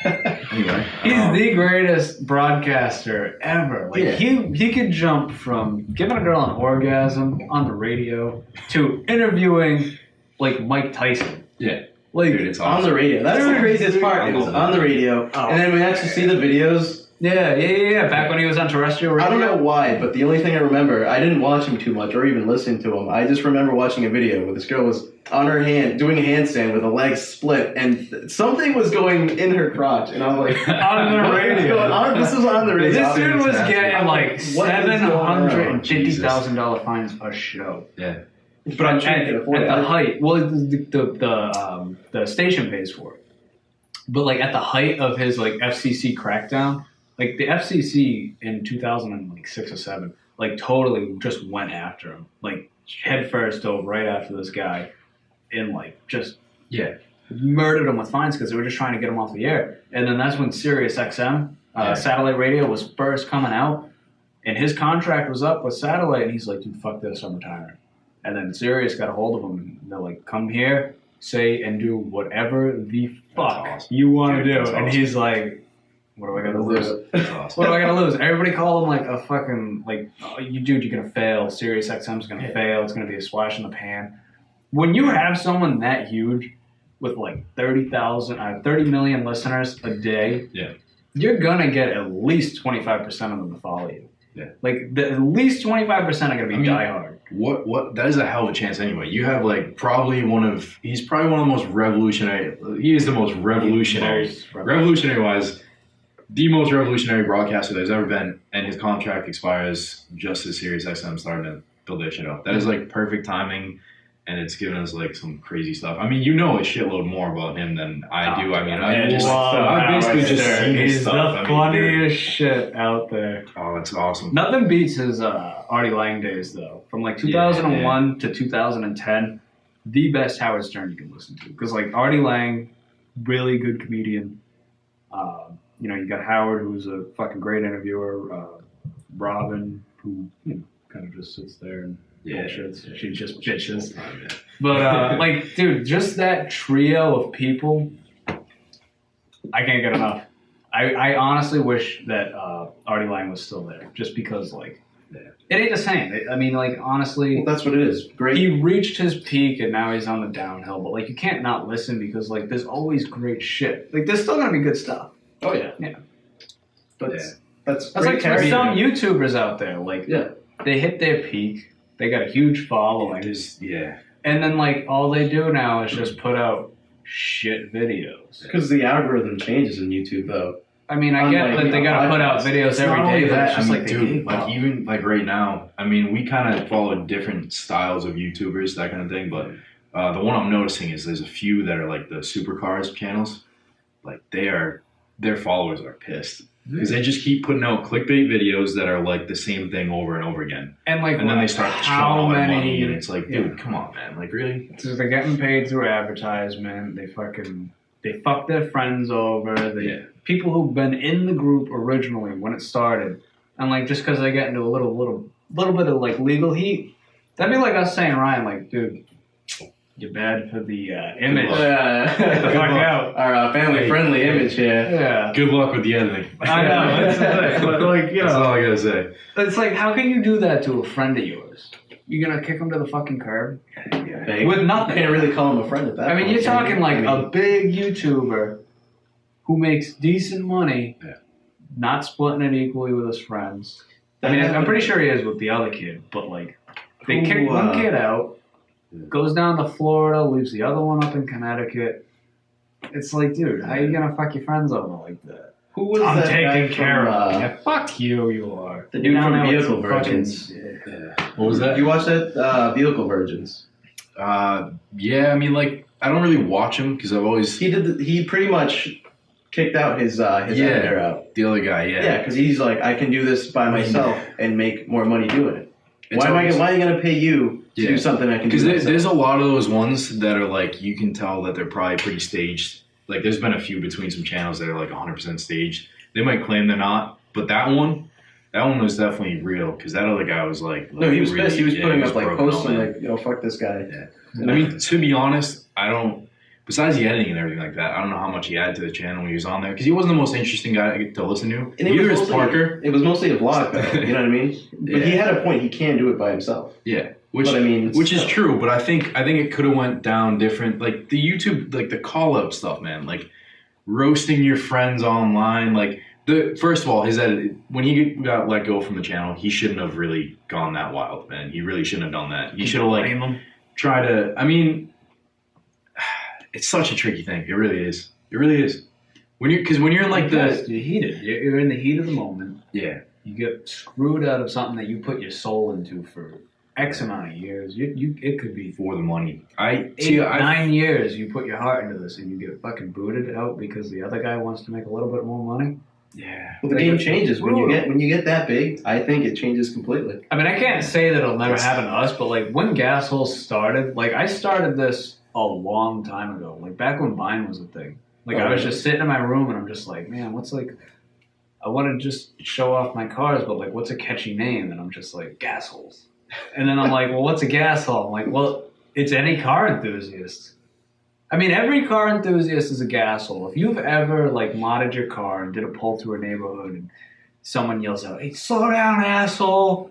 Anyway, he's the greatest broadcaster ever. Like he could jump from giving a girl an orgasm on the radio to interviewing like Mike Tyson. Yeah, like dude, it's awesome. On the radio. That's the craziest part. It was on the radio, and then we actually see the videos. Yeah. Back when he was on terrestrial radio. I don't know why, but the only thing I remember, I didn't watch him too much or even listen to him. I just remember watching a video where this girl was on her hand doing a handstand with her legs split, and something was going in her crotch, and I was like, on the radio. This was on the radio. This dude was getting like $750,000 fines a show. Yeah, but I'm trying to afford at the height. Well, the station pays for it, but like at the height of his like FCC crackdown. Like, the FCC in 2006 or 7, like, totally just went after him. Like, head first dove right after this guy and, like, just murdered him with fines because they were just trying to get him off the air. And then that's when Sirius XM, satellite radio, was first coming out. And his contract was up with satellite, and he's like, dude, fuck this, I'm retiring. And then Sirius got a hold of him, and they're like, come here, say and do whatever the fuck you want to do. And he's like... What do I gotta lose? What do I gotta lose? Everybody call him like a fucking you're gonna fail. Sirius XM's gonna fail. It's gonna be a splash in the pan. When you have someone that huge with like 30 million listeners a day, you're gonna get at least 25% of them to follow you. Yeah, like at least 25% are gonna be diehard. What? That is a hell of a chance anyway. You have like he's probably one of the most revolutionary. He is the most revolutionary wise. The most revolutionary broadcaster there's ever been, and his contract expires just as Sirius XM started to build their shit up. That is like perfect timing. and it's given us like some crazy stuff. I mean, you know a shitload more about him than I do. I mean, I basically just seen his He's stuff. the funniest shit out there. Oh, that's awesome. Nothing beats his Artie Lange days though. From like 2001 to 2010, the best Howard Stern you can listen to. Because like Artie Lange, really good comedian. You know, you got Howard, who's a fucking great interviewer. Robin, who kind of just sits there and bullshits. She just bitches. But like, dude, just that trio of people, I can't get enough. I honestly wish that Artie Lange was still there, just because like it ain't the same. I mean, like honestly, well, that's what it is. Great. He reached his peak and now he's on the downhill. But like, you can't not listen because like there's always great shit. Like there's still gonna be good stuff. Oh yeah. But that's like for some YouTubers out there. Like they hit their peak. They got a huge following. And then like all they do now is just put out shit videos. Because the algorithm changes in YouTube though. I mean, I get that they gotta put out videos every day, but it's just like dude, like even like right now, I mean, we kind of follow different styles of YouTubers, that kind of thing. But the one I'm noticing is there's a few that are like the supercars channels. Like their followers are pissed because they just keep putting out clickbait videos that are like the same thing over and over again. And then they start showing all their money, and it's like, dude, come on, man, like really? So they're getting paid through advertisement. They fuck their friends over. People who've been in the group originally when it started, and like just because they get into a little bit of like legal heat, that'd be like us saying, Ryan, like, dude, you're bad for the image. Get the fuck out. Our family-friendly image here. Yeah. Good luck with the editing. I know. That's the thing. But like, you know, that's all I gotta say. It's like, how can you do that to a friend of yours? You gonna kick him to the fucking curb? With nothing. You can't really call him a friend at that point. I mean, you're talking like a big YouTuber who makes decent money, not splitting it equally with his friends. I mean, I'm pretty sure he is with the other kid, but like, they kick one kid out, goes down to Florida, leaves the other one up in Connecticut. It's like, dude, how you gonna fuck your friends over like that? Who was I'm that taking guy care from, of you. Fuck you are. The dude from Vehicle Virgins. What was that? Did you watch that? Vehicle Virgins. Yeah, I mean, like, I don't really watch him because I've always... He pretty much kicked out his editor out. The other guy, Yeah, because he's like, I can do this by myself and make more money doing it. Why am I going to pay you to do something I can do myself? Because there's a lot of those ones that are like, you can tell that they're probably pretty staged. Like, there's been a few between some channels that are like 100% staged. They might claim they're not, but that one was definitely real because that other guy was like... No, he was really, pissed. He was putting up like posts and like, fuck this guy. Yeah. I mean, to be honest, I don't... Besides the editing and everything like that, I don't know how much he added to the channel when he was on there because he wasn't the most interesting guy to listen to. And neither is Parker. It was mostly a vlog, though. You know what I mean? But he had a point. He can do it by himself. Yeah, which is true. But I think it could have went down different. Like the YouTube, like the call out stuff, man. Like roasting your friends online. Like first of all, his edit when he got let go from the channel, he shouldn't have really gone that wild, man. He really shouldn't have done that. He should have like tried to. I mean. It's such a tricky thing. It really is. It really is. Because when you're in like you're heated. You're in the heat of the moment. Yeah. You get screwed out of something that you put your soul into for X amount of years. It could be for the money. 9 years. You put your heart into this, and you get fucking booted out because the other guy wants to make a little bit more money. Yeah. Well, the game changes when you get that big. I think it changes completely. I mean, I can't say that it'll never happen to us, but like when Gasholez started, like I started this a long time ago, like back when Vine was a thing. Like I was just sitting in my room and I'm just like, man, what's like, I want to just show off my cars, but like, what's a catchy name? And I'm just like, Gasholez. And then I'm like, well, what's a gas hole? I'm like, well, it's any car enthusiast. I mean, every car enthusiast is a gas hole. If you've ever like modded your car and did a pull through a neighborhood and someone yells out, hey, slow down, asshole.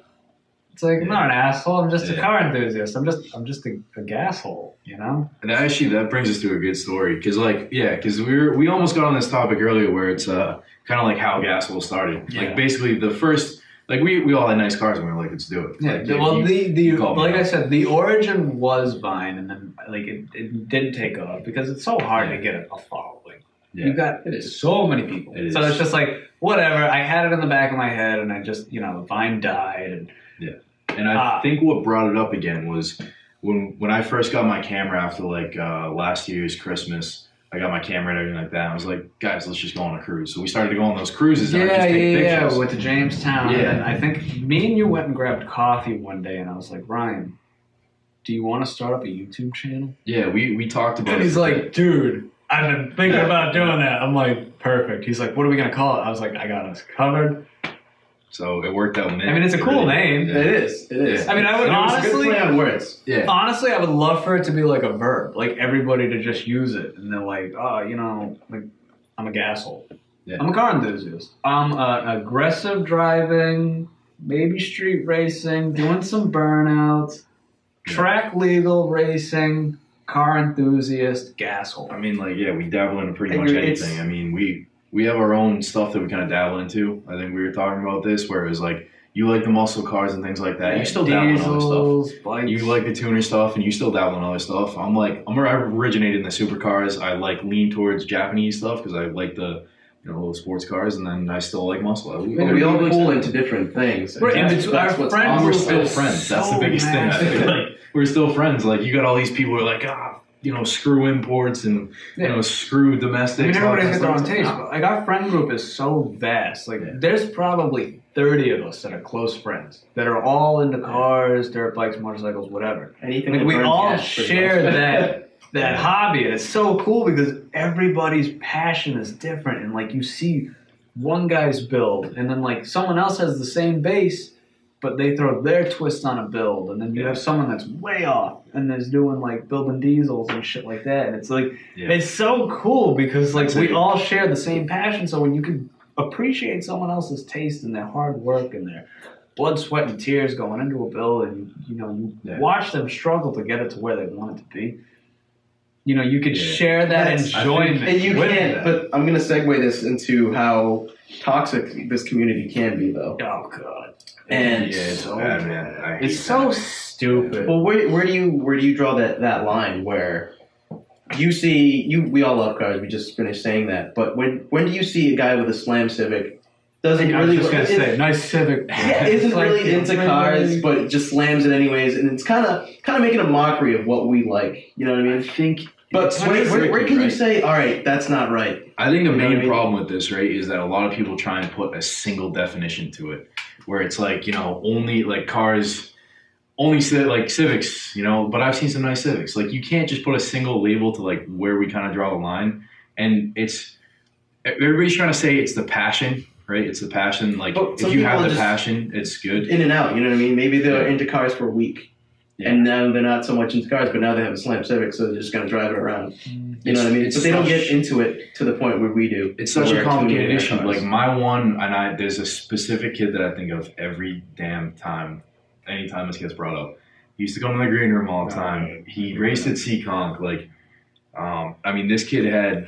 It's like, I'm not an asshole. I'm just a car enthusiast. I'm just a gas hole, you know? And actually, that brings us to a good story. Because, because we almost got on this topic earlier where it's kind of like how Gasholez started. Yeah. Like, basically, the first, like, we all had nice cars and we were like, let's do it. Yeah, like, like I said, the origin was Vine, and then, like, it didn't take off because it's so hard to get a following. Yeah. You got so many people. So it's just like, whatever. I had it in the back of my head, and I just, Vine died, and... Yeah, and I think what brought it up again was when I first got my camera after like last year's Christmas, I got my camera and everything like that. I was like, guys, let's just go on a cruise. So we started to go on those cruises and I just take pictures. Yeah, we went to Jamestown. Yeah. And I think me and you went and grabbed coffee one day, and I was like, Ryan, do you want to start up a YouTube channel? Yeah, we talked about it. And he's like, dude, I've been thinking about doing that. I'm like, perfect. He's like, what are we going to call it? I was like, I got us covered. So it worked out. I mean, it's a cool name. It is. It is. I mean, I would honestly... It's a good play on words. Yeah. Honestly, I would love for it to be like a verb. Like, everybody to just use it. And they're like, oh, you know, like, I'm a gasshole. Yeah. I'm a car enthusiast. I'm aggressive driving, maybe street racing, doing some burnouts, track legal racing, car enthusiast, gasshole. I mean, like, yeah, we dabble into pretty much anything. I mean, we have our own stuff that we kind of dabble into. I think we were talking about this, where it was like, you like the muscle cars and things like that. You still dabble in other stuff. Bikes. You like the tuner stuff, and you still dabble in other stuff. I originated in the supercars. I like lean towards Japanese stuff because I like the little sports cars, and then I still like muscle. We all pull into different things. We're still friends. That's the biggest thing. I feel like we're still friends. Like, you got all these people who are like, screw imports and screw domestics. I mean, everybody's got their own taste. But like, our friend group is so vast. Like, there's probably 30 of us that are close friends that are all into cars, dirt bikes, motorcycles, whatever. Anything. Like, we all share that hobby, and it's so cool because everybody's passion is different. And like, you see one guy's build, and then like someone else has the same base, but they throw their twist on a build, and then you have someone that's way off and is doing like building diesels and shit like that. And it's like, it's so cool because like we all share the same passion. So when you can appreciate someone else's taste and their hard work and their blood, sweat, and tears going into a build, and you watch them struggle to get it to where they want it to be. You could share that enjoyment. And you can't, but I'm going to segue this into how toxic this community can be, though. Oh, God. And it's so bad, man. It's so stupid. Well, where do you draw that line where you see we all love cars? We just finished saying that, but when do you see a guy with a Slam Civic doesn't I was just gonna say nice Civic? Yeah, isn't like, really into cars, but just slams it anyways, and it's kind of making a mockery of what we like. You know what I mean? I think. But where can you say, all right, that's not right? I think the main problem with this, right, is that a lot of people try and put a single definition to it, where it's like, only like cars, only like Civics, but I've seen some nice Civics. Like, you can't just put a single label to like where we kind of draw the line. And everybody's trying to say it's the passion, right? It's the passion. Like, if you have the passion, it's good. In and out, you know what I mean? Maybe they're into cars for a week. Yeah. And now they're not so much into cars, but now they have a Slam Civic, so they're just going to drive it around. You know what I mean? But they don't get into it to the point where we do. It's such a complicated issue. Like, my one, there's a specific kid that I think of every damn time, anytime this gets brought up. He used to come in the green room all the time. He raced at Seekonk. Like, this kid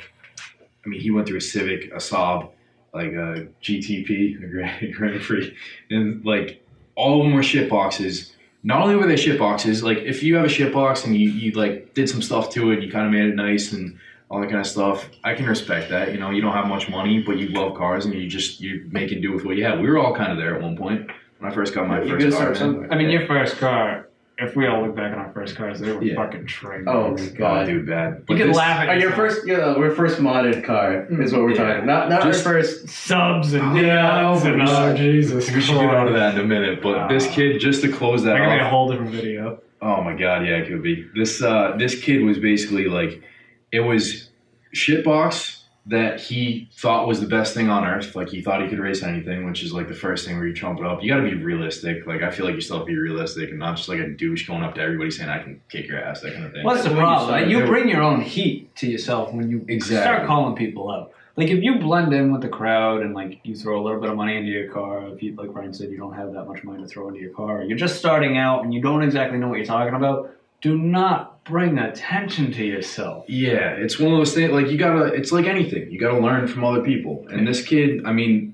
he went through a Civic, a Saab, like a GTP, a Grand Prix, and like, all of them were shit boxes. Not only were they shit boxes, like, if you have a shit box and you like did some stuff to it, you kind of made it nice and all that kind of stuff, I can respect that. You don't have much money, but you love cars and you make it do with what you have. We were all kind of there at one point when I first got my first car. Your first car, if we all look back on our first cars, they were fucking train. Oh, God. Dude, bad. You can laugh at your first modded car is what we're talking about. Not our first subs and neons and Jesus. We should get out of that in a minute. But this kid, just to close that off. That could be a whole different video. Oh, my God. Yeah, it could be. This kid was basically like, it was shitbox that he thought was the best thing on earth. Like, he thought he could race anything, which is like the first thing where you trump it up. You got to be realistic. Like, I feel like you still have to be realistic and not just like a douche going up to everybody saying, I can kick your ass, that kind of thing. What's the problem? You bring your own heat to yourself when you start calling people out. Like, if you blend in with the crowd and like you throw a little bit of money into your car, if you, like Ryan said, you don't have that much money to throw into your car, you're just starting out and you don't exactly know what you're talking about, do not bring attention to yourself. Yeah, it's one of those things, like, it's like anything. You gotta learn from other people. And this kid,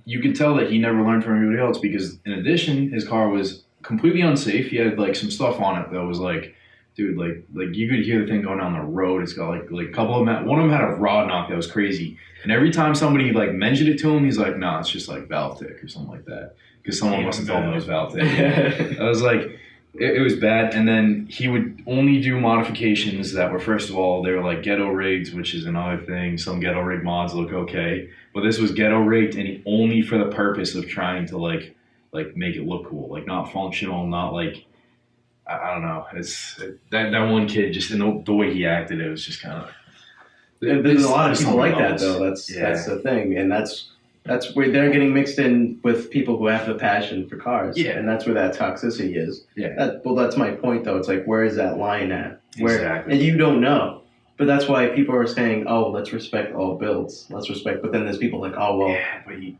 you could tell that he never learned from anybody else because, in addition, his car was completely unsafe. He had, like, some stuff on it that was, like, dude, like you could hear the thing going down the road. It's got, like a couple of them, one of them had a rod knock that was crazy. And every time somebody, like, mentioned it to him, he's like, nah, it's just, like, valve tick or something like that. Because someone must have told him it was valve tick. I was like, It was bad, and then he would only do modifications that were, first of all, they were like Ghetto Raids, which is another thing. Some Ghetto Raid mods look okay, but this was Ghetto Raid, and he only for the purpose of trying to like make it look cool, like not functional, not like I don't know. That one kid just in the way he acted, it was just kind of. There's a lot of people like that though. That's the thing, and that's where they're getting mixed in with people who have the passion for cars. Yeah. And that's where that toxicity is. Yeah. That's my point, though. It's like, where is that line at? Exactly. And you don't know. But that's why people are saying, oh, let's respect all builds. Let's respect. But then there's people like, oh, well, you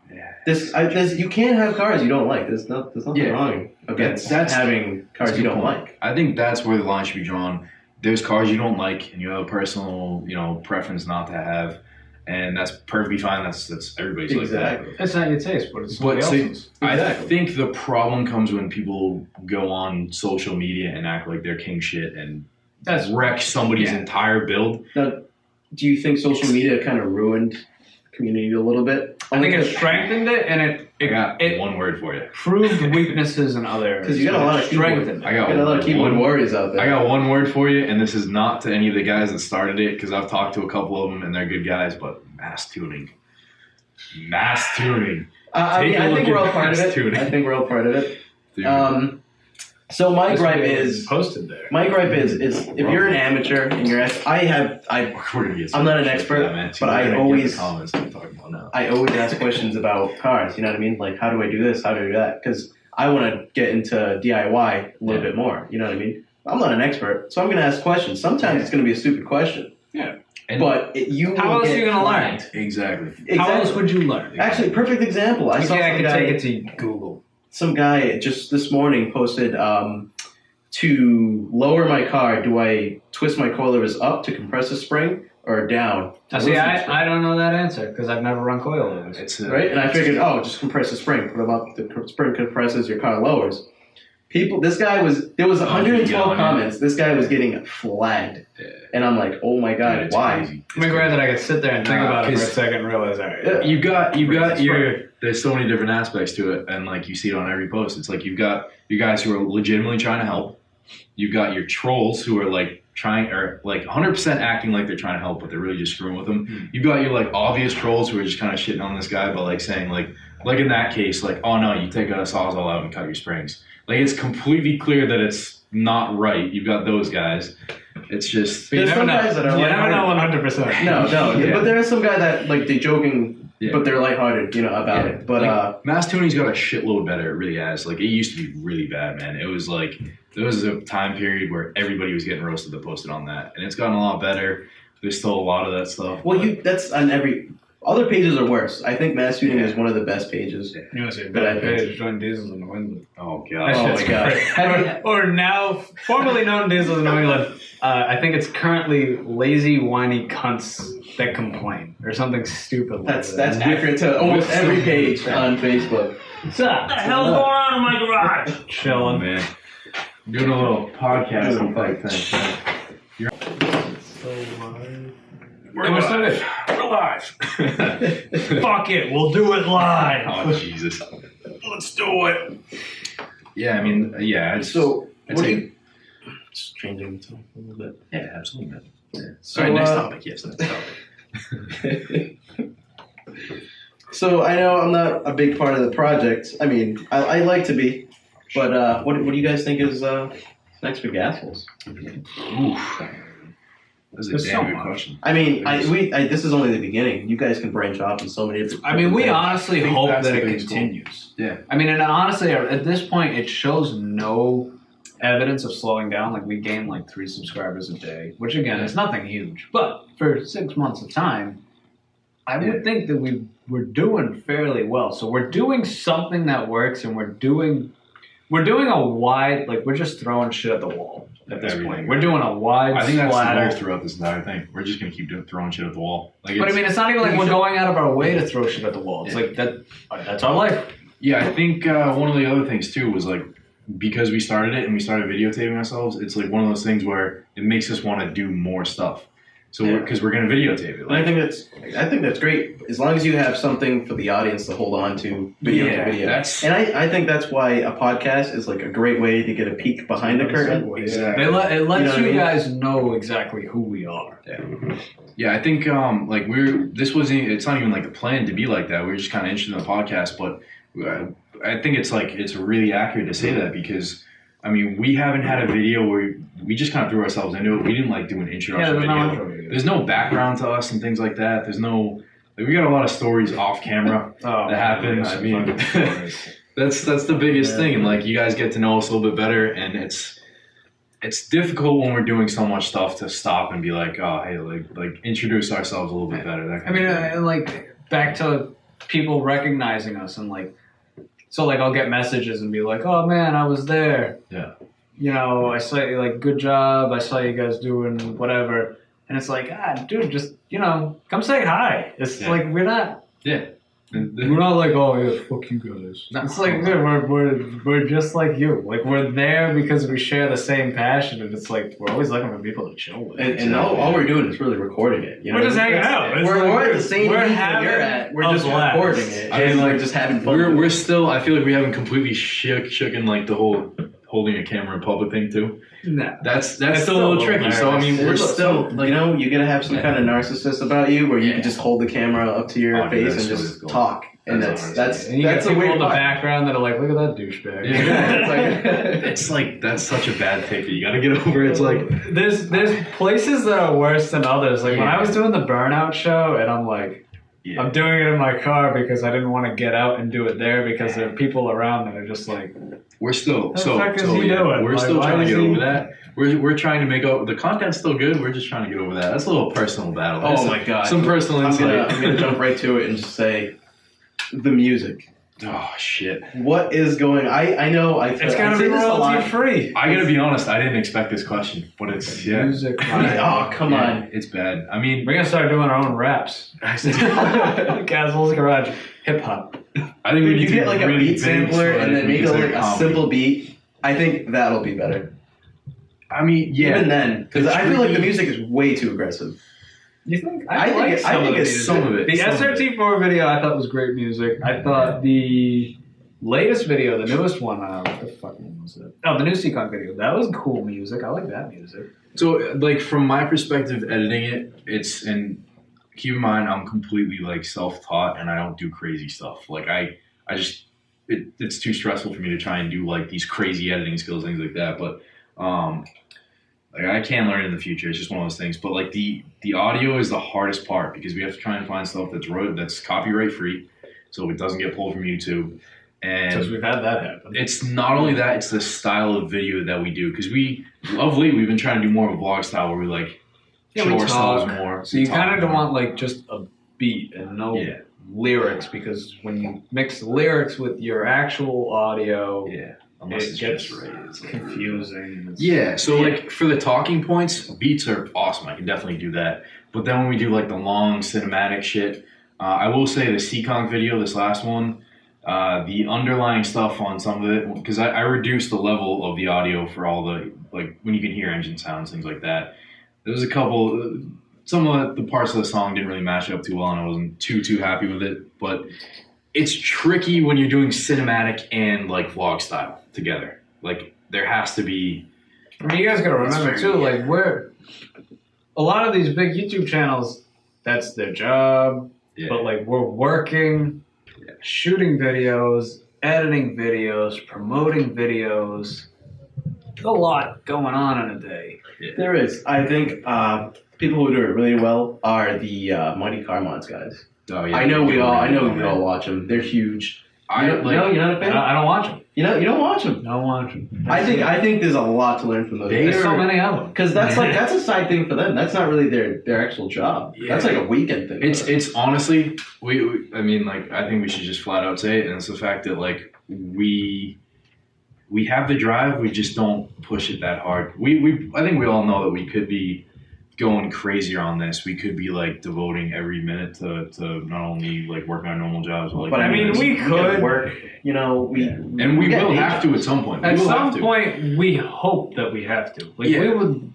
can't have cars you don't like. There's nothing wrong against having cars you don't like. I think that's where the line should be drawn. There's cars you don't like, and you have a personal, preference not to have. And that's perfectly fine. That's everybody's like that. That's not your taste, but it's somebody else's. I think the problem comes when people go on social media and act like they're king shit and wreck somebody's entire build. Now, do you think social media kind of ruined community a little bit? I think it strengthened it, and it one word for you. Proved weaknesses in other areas. Because you got a lot of strengthened. I got a lot of keyboard warriors out there. I got one word for you, and this is not to any of the guys that started it, because I've talked to a couple of them, and they're good guys, but mass tuning. Mass tuning. I think we're all part of it. I think we're all part of it. So my gripe is posted there. My gripe is if you're an amateur and you're I'm not an expert, but I always ask questions about cars. You know what I mean? Like, how do I do this? How do I do that? Because I want to get into DIY a little bit more. You know what I mean? I'm not an expert, so I'm going to ask questions. Sometimes it's going to be a stupid question. Yeah. But how else are you going to learn? Exactly. How else would you learn? Actually, perfect example. I could take it to Google. Some guy just this morning posted, to lower my car, do I twist my coilovers up to compress the spring or down? I don't know that answer because I've never run coilovers. Right? And I figured, just compress the spring. Put them up. The spring compresses, your car lowers. There was 112 comments. This guy was getting flagged. Yeah. And I'm like, oh my God, why? Crazy. I'm glad that I could sit there and think about it for a second and realize, all right. You got there's so many different aspects to it, and like you see it on every post. It's like you've got you guys who are legitimately trying to help. You've got your trolls who are like 100% acting like they're trying to help, but they're really just screwing with them. Mm-hmm. You've got your like obvious trolls who are just kind of shitting on this guy, but like saying like in that case, like, oh no, you take a sawzall out and cut your springs. Like, it's completely clear that it's not right. You've got those guys. It's just there's some guys that are you never know 100%. No, yeah. But there is some guy that like they're joking, but they're lighthearted, about it. But like, mass tuning's got a shitload better. It really has. Like, it used to be really bad, man. It was like there was a time period where everybody was getting roasted that posted on that, and it's gotten a lot better. There's still a lot of that stuff. Well, that's on every. Other pages are worse. I think mass tuning is one of the best pages. You want to say bad page? Join Diesels in New England. Oh god! Oh my god! Or now formerly known Diesels in New England. I think it's currently lazy, whiny cunts that complain or something stupid. That's accurate to almost every page on Facebook. What the hell's going on in my garage? Chilling, man. I'm doing a little podcasting type thing. You're so live. We're live. We're live. Fuck it, we'll do it live. Oh Jesus, let's do it. Yeah, I mean, just changing the tone a little bit. Yeah, absolutely. Yeah. So, all right, next topic. Yes, next topic. So I know I'm not a big part of the project. I mean, I like to be, but what do you guys think is next for Gasholez? Oof. That's a damn good question. I mean, this is only the beginning. You guys can branch off in so many different. I mean, we honestly hope that it continues. Yeah. I mean, and honestly, at this point, it shows no evidence of slowing down. Like, we gain like 3 subscribers a day, which again is nothing huge, but for 6 months of time, I would think that we're doing fairly well. So we're doing something that works, and we're doing a wide, like, we're just throwing shit at the wall at this point. We're doing a wide I think that's splatter. the goal throughout this entire thing. We're just going to keep throwing shit at the wall. But I mean, it's not even like we're going out of our way to throw shit at the wall. It's like that's our life. Yeah, I think one of the other things too was like, because we started it and we started videotaping ourselves, it's like one of those things where it makes us want to do more stuff. So because we're going to videotape it. And I think that's great as long as you have something for the audience to hold on to video to video. And I think that's why a podcast is like a great way to get a peek behind the curtain. It lets you guys know exactly who we are. Yeah, I think like it's not even like the plan to be like that. We were just kind of interested in the podcast, but I think it's really accurate to say that because I mean we haven't had a video where we just kind of threw ourselves into it. We didn't like do an introduction video. There's no background to us and things like that. There's no we got a lot of stories off camera that happen. I mean, that's the biggest thing, and like you guys get to know us a little bit better, and it's difficult when we're doing so much stuff to stop and be like, oh, hey, like introduce ourselves a little bit better. That kind of thing. Like back to people recognizing us and like, so like I'll get messages and be like, oh man, I was there. Yeah. You know, I saw you, like, good job. I saw you guys doing whatever. And it's like, dude, just, you know, come say hi. It's like, we're not. Yeah. We're not like, oh, yeah, fuck you guys. No. It's like, we're just like you. Like, we're there because we share the same passion, and it's like, we're always looking for people to chill with. And all we're doing is really recording it. You know? We're just hanging out. We're at the same beat that you're at. We're just recording it. I mean, like, just having fun. We're still, I feel like we haven't completely shooken, like, the whole holding a camera in public thing, too. No. That's still a little tricky. So, I mean, we're still, like, you know, you gotta have some kind of narcissist about you where you can just hold the camera up to your face and just talk. And that's and you that's get a people weird in the part. background that are like, look at that douchebag. Yeah. It's like that's such a bad take that you gotta get over. It's like there's places that are worse than others. Like when I was doing the Burnout show, and I'm like, I'm doing it in my car because I didn't want to get out and do it there because there are people around that are just like, we're still we're still trying to get over that. We're trying to make up the content's still good. We're just trying to get over that. That's a little personal battle. Oh my god! Some personal insight. I'm gonna jump right to it and just say the music. Oh shit! What is going? I know. It's gotta be royalty free. I gotta be honest. I didn't expect this question, but it's music. Oh come on! It's bad. I mean, we're gonna start doing our own raps. Gasholez Garage hip hop. I think you get like a beat sampler and then make a simple beat. I think that'll be better. I mean, even then, because I feel like the music is way too aggressive. You think? I think it's some of it. The SRT4 video I thought was great music. I thought the latest video, the newest one, what the fuck one was it? Oh, the new Seacon video. That was cool music. I like that music. So, like, from my perspective, editing it, and keep in mind, I'm completely, like, self-taught, and I don't do crazy stuff. Like, I just, it's too stressful for me to try and do, like, these crazy editing skills, things like that. But, like I can learn in the future. It's just one of those things. But like the audio is the hardest part because we have to try and find stuff that's copyright free, so it doesn't get pulled from YouTube. And because we've had that happen. It's not only that; it's the style of video that we do. Because of late we've been trying to do more of a vlog style where we like show ourselves more. So you kind of don't want like just a beat and no lyrics because when you mix lyrics with your actual audio, unless it gets confusing. So like for the talking points, beats are awesome. I can definitely do that. But then when we do like the long cinematic shit, I will say the Seacon video, this last one, the underlying stuff on some of it, because I reduced the level of the audio for all the, like when you can hear engine sounds, things like that. There was a couple, some of the parts of the song didn't really match up too well and I wasn't too happy with it. But it's tricky when you're doing cinematic and like vlog style together. Like there has to be. I mean, you guys gotta remember too. Like we're a lot of these big YouTube channels. That's their job. Yeah. But like we're working, shooting videos, editing videos, promoting videos. There's a lot going on in a day. Yeah. There is. I think people who do it really well are the Mighty Car Mods guys. Oh yeah. I know we all watch them. They're huge. You're not a fan? I don't watch them. You don't watch them. I don't watch them. I think there's a lot to learn from those. There's so many of them. Because that's a side thing for them. That's not really their actual job. Yeah. That's like a weekend thing. It's honestly I mean like I think we should just flat out say it, and it's the fact that like we have the drive, we just don't push it that hard. I think we all know that we could be going crazier on this. We could be like devoting every minute to not only like working our normal jobs, but I mean we could work. You know, we will have to at some point. At some point, we hope that we have to. Like we would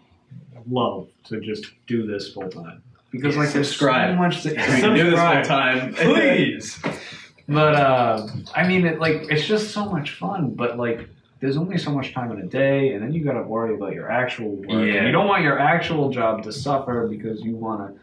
love to just do this full time because like subscribe. There's so much We can do this full time, please. But I mean, it's just so much fun. But like, there's only so much time in a day, and then you got to worry about your actual work. Yeah. And you don't want your actual job to suffer because you want to.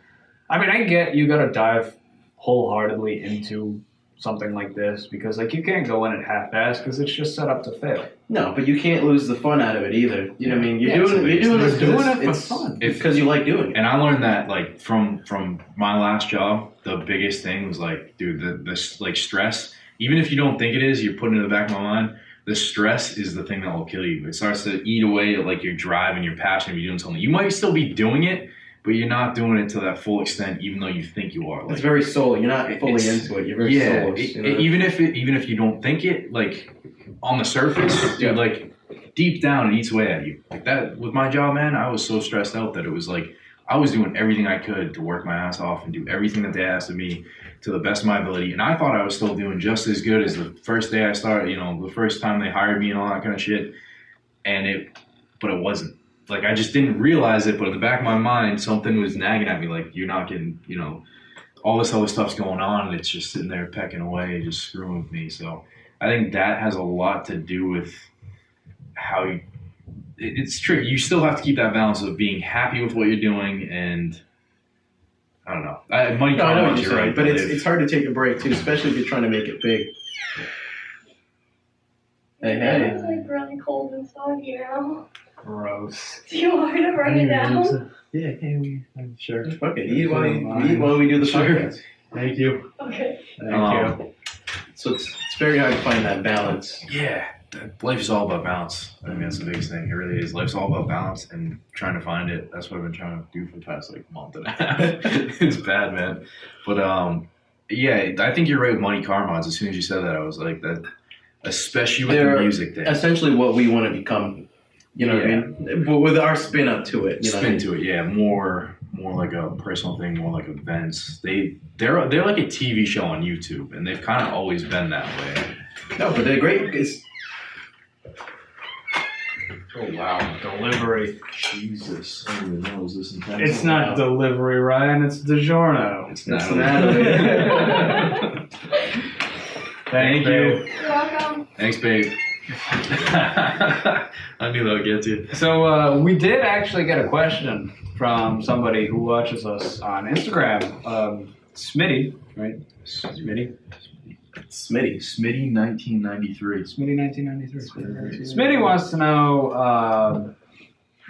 I mean, I get you got to dive wholeheartedly into something like this because like you can't go in at half-ass because it's just set up to fail. No, but you can't lose the fun out of it either. You know what I mean? You're doing this for fun. because you like doing it. And I learned that like from my last job, the biggest thing was like, dude, the like stress. Even if you don't think it is, you're putting it in the back of my mind. The stress is the thing that will kill you. It starts to eat away at like your drive and your passion of you doing something. You might still be doing it, but you're not doing it to that full extent, even though you think you are. Like, it's very soul. You're not fully into it. You're very soulless. Even if you don't think it, like on the surface, dude, like deep down it eats away at you. Like that with my job, man. I was so stressed out that it was like I was doing everything I could to work my ass off and do everything that they asked of me to the best of my ability. And I thought I was still doing just as good as the first day I started. You know, the first time they hired me and all that kind of shit. But it wasn't. Like, I just didn't realize it, but in the back of my mind, something was nagging at me, like, you're not getting, you know, all this other stuff's going on, and it's just sitting there pecking away, just screwing with me. So I think that has a lot to do with how it's tricky. You still have to keep that balance of being happy with what you're doing, and I don't know. Money I know what you're you're saying, right, but it's hard to take a break, too, especially if you're trying to make it big. Hey. It's like really cold and soggy now. Gross. Do you want me to bring it down? Yeah, I'm sure. Fuck it. Eat while we do the podcast. Thank you. Okay. Thank you. So it's very hard to find that balance. Yeah, life is all about balance. I mean, that's the biggest thing. It really is. Life's all about balance and trying to find it. That's what I've been trying to do for the past like month and a half. It's bad, man. But yeah, I think you're right with money car mods. As soon as you said that, I was like that. Especially with the music thing. Essentially what we want to become. You know what I mean? But with our spin up to it. Yeah. More like a personal thing, more like events. They're like a TV show on YouTube, and they've kind of always been that way. No, but they're great. Oh wow, delivery. Jesus, I don't even know. Is this intense? It's not delivery, Ryan. It's DiGiorno. It's not. Thank you. You're welcome. Thanks, babe. I knew that would get you. So we did actually get a question from somebody who watches us on Instagram. Smitty, right? Smitty, 1993. Smitty 1993. Smitty wants to know.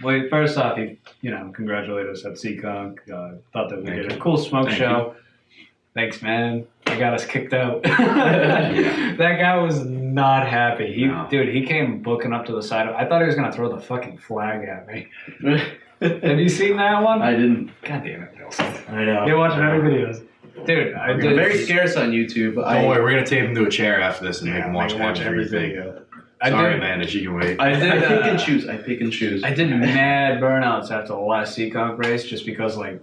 Well, first off, he congratulated us at Seaconk. Thought that we did a cool smoke show. Thanks, man. They got us kicked out. That guy was not happy. He came booking up to the side. I thought he was going to throw the fucking flag at me. Have you seen that one? I didn't. God damn it, Nelson. I know. You're watching every videos. Dude, I'm very scarce on YouTube. Don't worry, we're going to tape him to a chair after this and make him watch every video. Sorry, Amanda, she can wait. I pick and choose. I did mad burnouts after the last Seaconk race just because, like,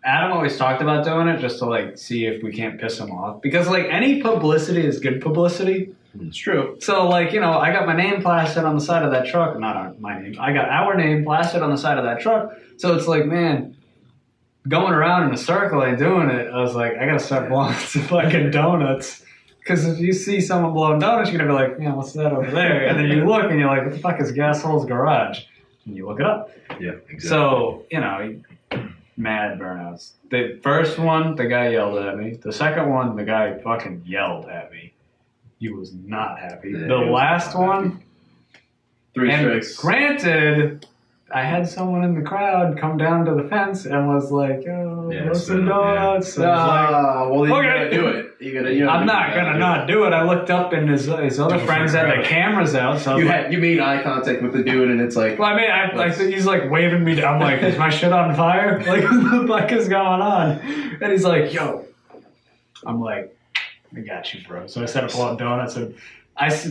Adam always talked about doing it just to, like, see if we can't piss him off. Because, like, any publicity is good publicity. It's true. So, like, I got my name plastered on the side of that truck. Not my name. I got our name plastered on the side of that truck. So it's like, man, going around in a circle and doing it, I was like, I got to start blowing some fucking donuts. Because if you see someone blowing donuts, you're going to be like, yeah, what's that over there? And then you look and you're like, what the fuck is Gasholez Garage? And you look it up. Yeah, exactly. So, mad burnouts. The first one, the guy yelled at me. The second one, the guy fucking yelled at me. He was not happy. Yeah, the last one, 3 and tricks. Granted, I had someone in the crowd come down to the fence and was like, "Oh, what's some donuts?" Well, then you okay. gotta do it. I'm not gonna not do it. I looked up and his other friends had their cameras out. So you made eye contact with the dude, and it's like. Well, I mean, he's like waving me down. I'm like, is my shit on fire? Like, what the fuck is going on? And he's like, yo. I'm like, I got you, bro. So I set up a lot of donuts, and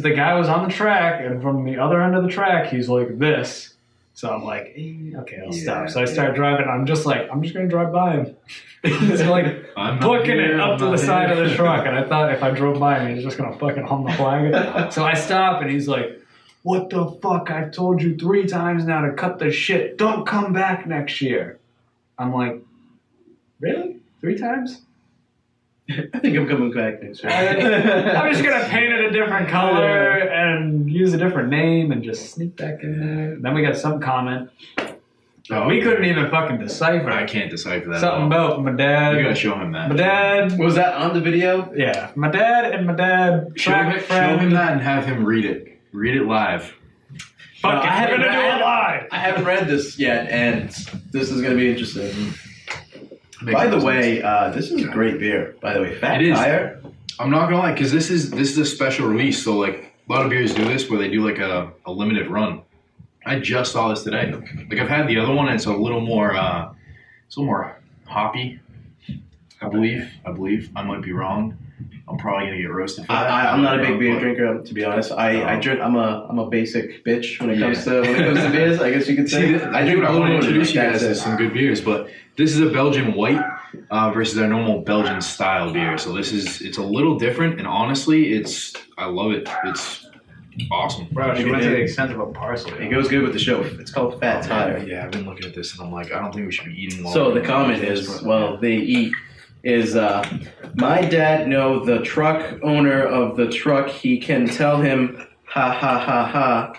the guy was on the track, and from the other end of the track, he's like this. So I'm like, okay, I'll stop. So I start driving. I'm just going to drive by him. He's like booking it up to the side of the truck. And I thought if I drove by him, he was just going to fucking hum the flag. So I stop, and he's like, what the fuck? I've told you 3 times now to cut the shit. Don't come back next year. I'm like, really? 3 times? I think I'm coming back next year. I'm just gonna paint it a different color and use a different name and just sneak back in there. Then we got some comment. We couldn't even fucking decipher. I can't decipher that. Something about my dad. You gotta show him that. My dad. Was that on the video? Yeah, my dad and my dad. Show him that and have him read it. Read it live. Fuck, I haven't do it live. I haven't read this yet, and this is going to be interesting. By the way, this is a great beer. By the way, Fat Tire. I'm not gonna lie, because this is a special release. So like a lot of beers do this, where they do like a limited run. I just saw this today. Like I've had the other one, and it's a little more hoppy. I believe. I might be wrong. I'm probably gonna get roasted for that. I'm not a big beer drinker, to be honest. I drink. I'm a basic bitch when it comes to beers. I guess you could say. I want to introduce you guys to some good beers, but this is a Belgian white versus our normal Belgian style beer. So it's a little different, and honestly, I love it. It's awesome. Bro, she went to the extent of a parcel. It goes good with the show. It's called Fat Tire. Yeah, I've been looking at this, and I'm like, I don't think we should be eating. So the comment is, well, they eat. Is my dad know the truck owner of the truck? He can tell him ha ha ha ha,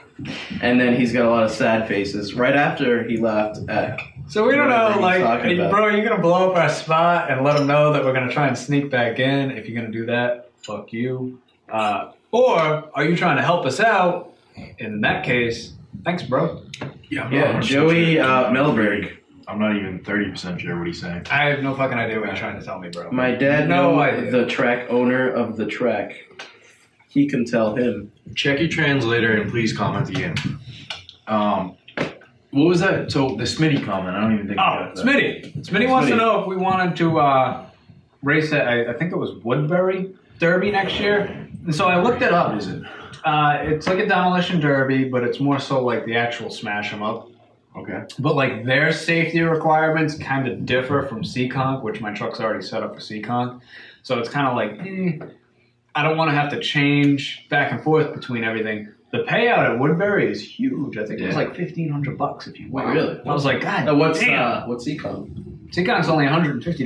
and then he's got a lot of sad faces right after he left at. So we don't know, like, about. bro, you're gonna blow up our spot and let them know that we're gonna try and sneak back in. If you're gonna do that, fuck you. Or are you trying to help us out? In that case, thanks, bro. Yeah, Joey Melberg. I'm not even 30% sure what he's saying. I have no fucking idea what you're trying to tell me, bro. My dad knows the track owner of the track. He can tell him. Check your translator and please comment again. What was that? So the Smitty comment, I don't even think we got that. Smitty wants to know if we wanted to race at, I think it was Woodbury Derby next year. And so I looked it up. What is it? It's like a demolition derby, but it's more so like the actual smash 'em up. Okay. But like their safety requirements kind of differ from Seekonk, which my truck's already set up for Seekonk. So it's kind of like, I don't want to have to change back and forth between everything. The payout at Woodbury is huge. I think it was like $1,500 if you win. Really? I was like, God, what's damn. Seekonk? Seekonk's only $150.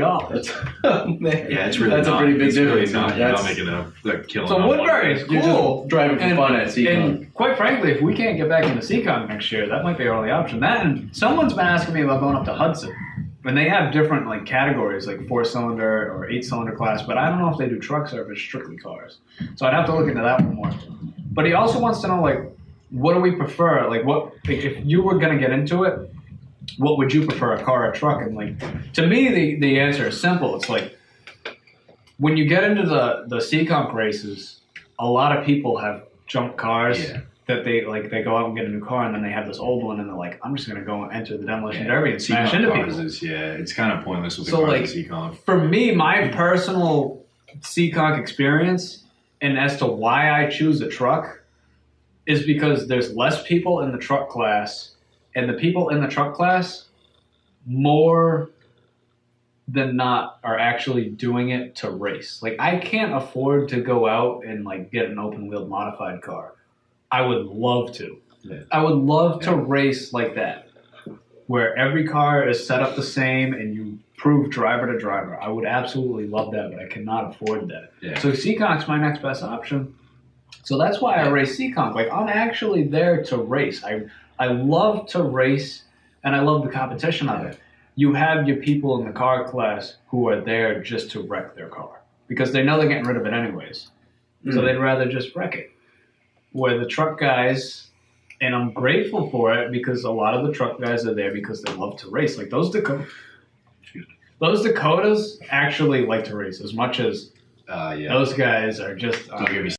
Yeah, it's really that's a pretty big difference. Really you're not making a killing. So Woodbury is cool. You're just driving for fun at Seekonk. And quite frankly, if we can't get back into Seekonk next year, that might be our only option. That and someone's been asking me about going up to Hudson. And they have different like categories, like 4-cylinder or 8-cylinder class, but I don't know if they do trucks or if it's strictly cars. So I'd have to look into that one more. But he also wants to know, like, what do we prefer? Like, if you were going to get into it, what would you prefer, a car or a truck? And like, to me, the answer is simple. It's like, when you get into the Seekonk races, a lot of people have junk cars that they go out and get a new car, and then they have this old one, and they're like, I'm just going to go and enter the demolition derby and smash into people. It's kind of pointless with the so cars like, at Seekonk. For me, my personal Seekonk experience, and as to why I choose a truck, is because there's less people in the truck class, and the people in the truck class, more than not, are actually doing it to race. Like, I can't afford to go out and like get an open-wheeled modified car. I would love to. Yeah. I would love to race like that, where every car is set up the same and you prove driver to driver. I would absolutely love that, but I cannot afford that. Yeah. So Seekonk's my next best option. So that's why I race Seekonk. Like, I'm actually there to race. I love to race, and I love the competition of it. You have your people in the car class who are there just to wreck their car because they know they're getting rid of it anyways. So they'd rather just wreck it. Where the truck guys, and I'm grateful for it because a lot of the truck guys are there because they love to race. Like those Dakotas actually like to race as much as those guys are just. Don't get me